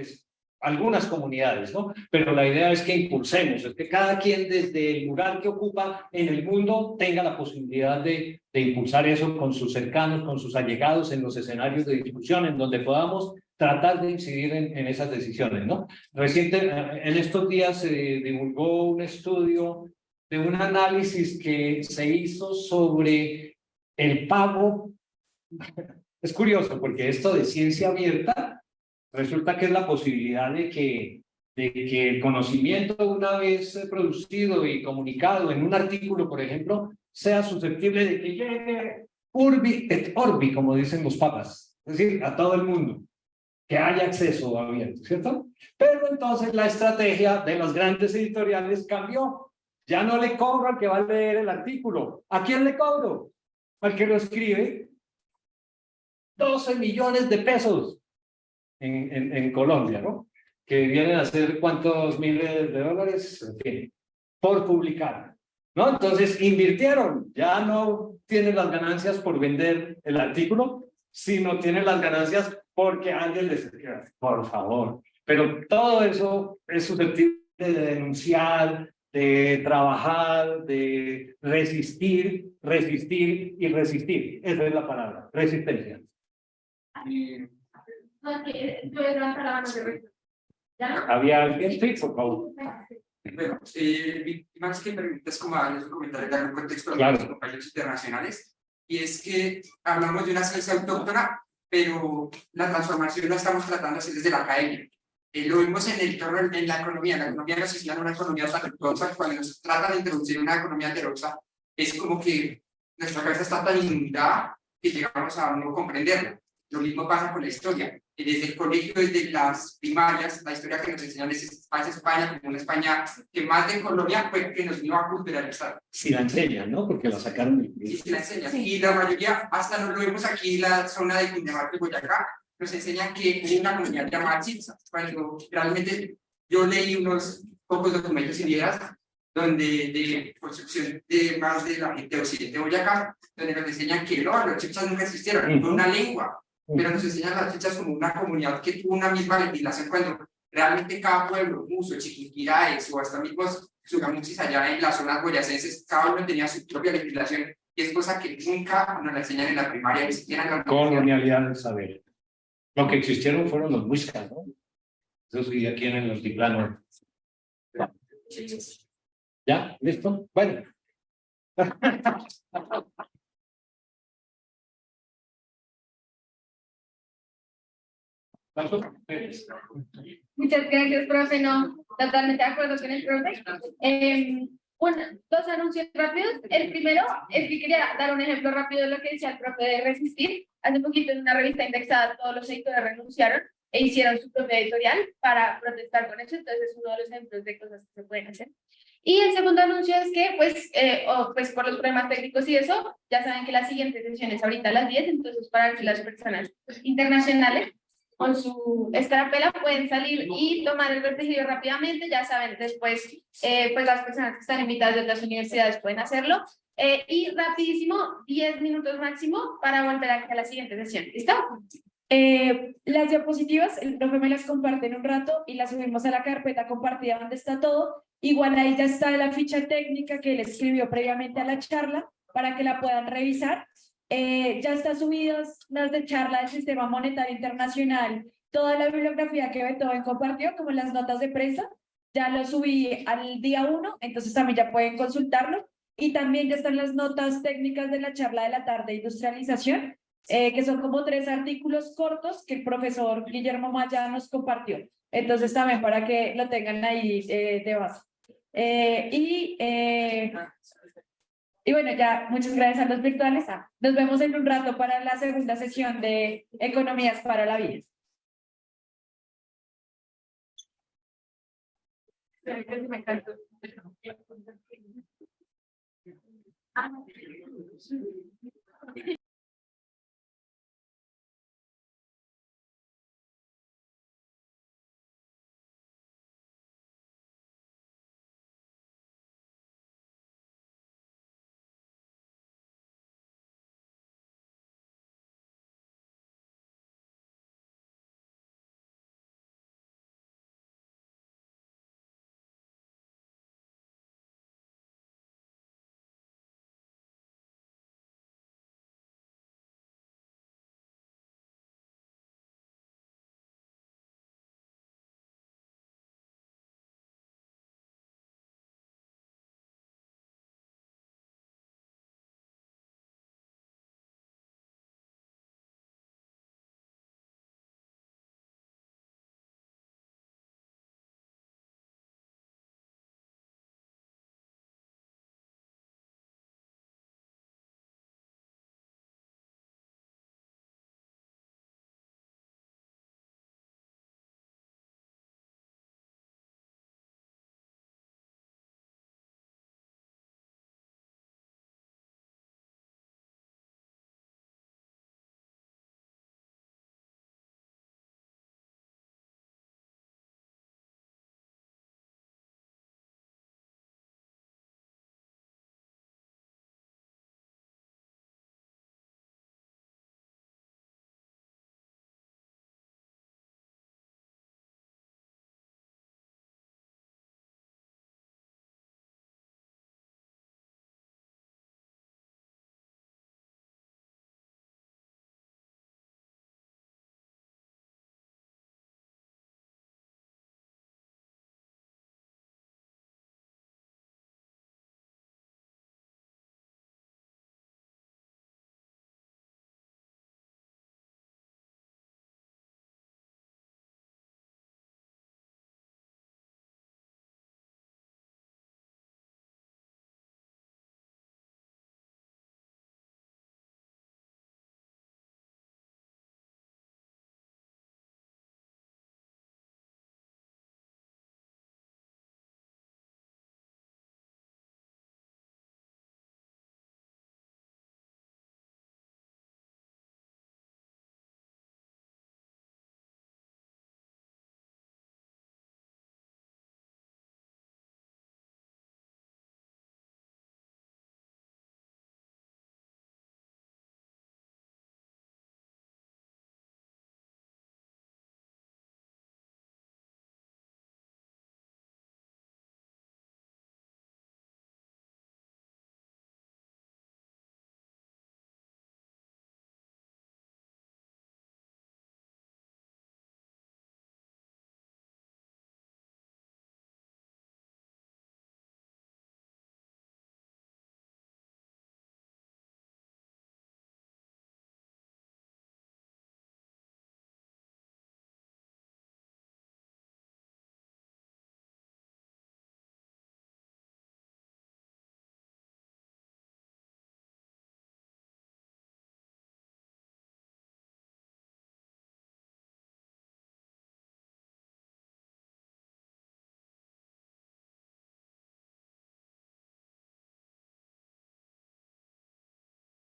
algunas comunidades, ¿no? Pero la idea es que impulsemos, es que cada quien desde el lugar que ocupa en el mundo tenga la posibilidad de impulsar eso con sus cercanos, con sus allegados, en los escenarios de discusión, en donde podamos tratar de incidir en esas decisiones, ¿no? En estos días se divulgó un estudio de un análisis que se hizo sobre el pago. Es curioso porque esto de ciencia abierta resulta que es la posibilidad de que el conocimiento, una vez producido y comunicado en un artículo, por ejemplo, sea susceptible de que llegue urbi et orbi, como dicen los papas, es decir, a todo el mundo, que haya acceso abierto, ¿cierto? Pero entonces la estrategia de las grandes editoriales cambió. Ya no le cobro al que va a leer el artículo. ¿A quién le cobro? Al que lo escribe. 12 millones de pesos en Colombia, ¿no? Que vienen a ser cuántos miles de dólares, en fin, por publicar, ¿no? Entonces invirtieron, ya no tienen las ganancias por vender el artículo, sino tienen las ganancias porque alguien les escribe, por favor. Pero todo eso es susceptible de denunciar, de trabajar, de resistir. Esa es la palabra, resistencia. ¿Había alguien? Sí, por favor. Bueno, más que permitas como darles un comentario, dar un contexto a Claro. los compañeros internacionales, y es que hablamos de una ciencia autóctona, pero la transformación la estamos tratando así desde la academia. Lo vimos en la economía nos enseñan una economía talentosa, cuando nos tratan de introducir una economía heterodoxa, es como que nuestra cabeza está tan inundada que llegamos a no comprenderlo. Lo mismo pasa con la historia. Desde el colegio, desde las primarias, la historia que nos enseñan es España, como una España que más de Colombia fue que nos vino a culturalizar. Si la enseñan, ¿no? Porque la sacaron del Sí, libro. sí la enseñan. Sí. Y la mayoría, hasta no lo vemos aquí en la zona de Cundinamarca y Boyacá, nos enseñan que hay una comunidad llamada Chipsa. Cuando realmente yo leí unos pocos documentos y ideas donde de construcción de más de la gente de Occidente de Boyacá, donde nos enseñan que no, los Chipsas nunca existieron, fue una lengua. Pero nos enseñan las Chipsas como una comunidad que tuvo una misma legislación cuando realmente cada pueblo, Muso, Chiquinquirá o hasta mismos Sugamuchis allá en las zonas boyacenses, cada uno tenía su propia legislación y es cosa que nunca nos la enseñan en la primaria, ni siquiera en la universidad. Colonialidad del saber. Lo que existieron fueron los muiscas, ¿no? Eso sí, aquí en el altiplano. ¿Ya? ¿Listo? Bueno. Muchas gracias, profe. No, totalmente de acuerdo con el profe. Dos anuncios rápidos. El primero es que quería dar un ejemplo rápido de lo que decía el profe de Resistir. Hace poquito en una revista indexada todos los editores renunciaron e hicieron su propia editorial para protestar con eso. Entonces es uno de los ejemplos de cosas que se pueden hacer. Y el segundo anuncio es que, pues por los problemas técnicos y eso, ya saben que la siguiente sesión es ahorita a las 10, entonces para que las personas internacionales con su escarapela pueden salir y tomar el vertigido rápidamente. Ya saben, después, pues las personas que están invitadas de otras universidades pueden hacerlo. Y rapidísimo, 10 minutos máximo para volver aquí a la siguiente sesión. ¿Listo? Las diapositivas, el profe me las comparte en un rato y las subimos a la carpeta compartida donde está todo. Igual ahí ya está la ficha técnica que él escribió previamente a la charla para que la puedan revisar. Ya está subidas las de charla del Sistema Monetario Internacional, toda la bibliografía que Beethoven compartió, como las notas de prensa, ya lo subí al día 1, entonces también ya pueden consultarlo. Y también ya están las notas técnicas de la charla de la tarde de industrialización, que son como 3 artículos cortos que el profesor Guillermo Maya nos compartió. Entonces también para que lo tengan ahí de base. Y bueno, ya muchas gracias a los virtuales. Nos vemos en un rato para la segunda sesión de Economías para la Vida. Me encantó.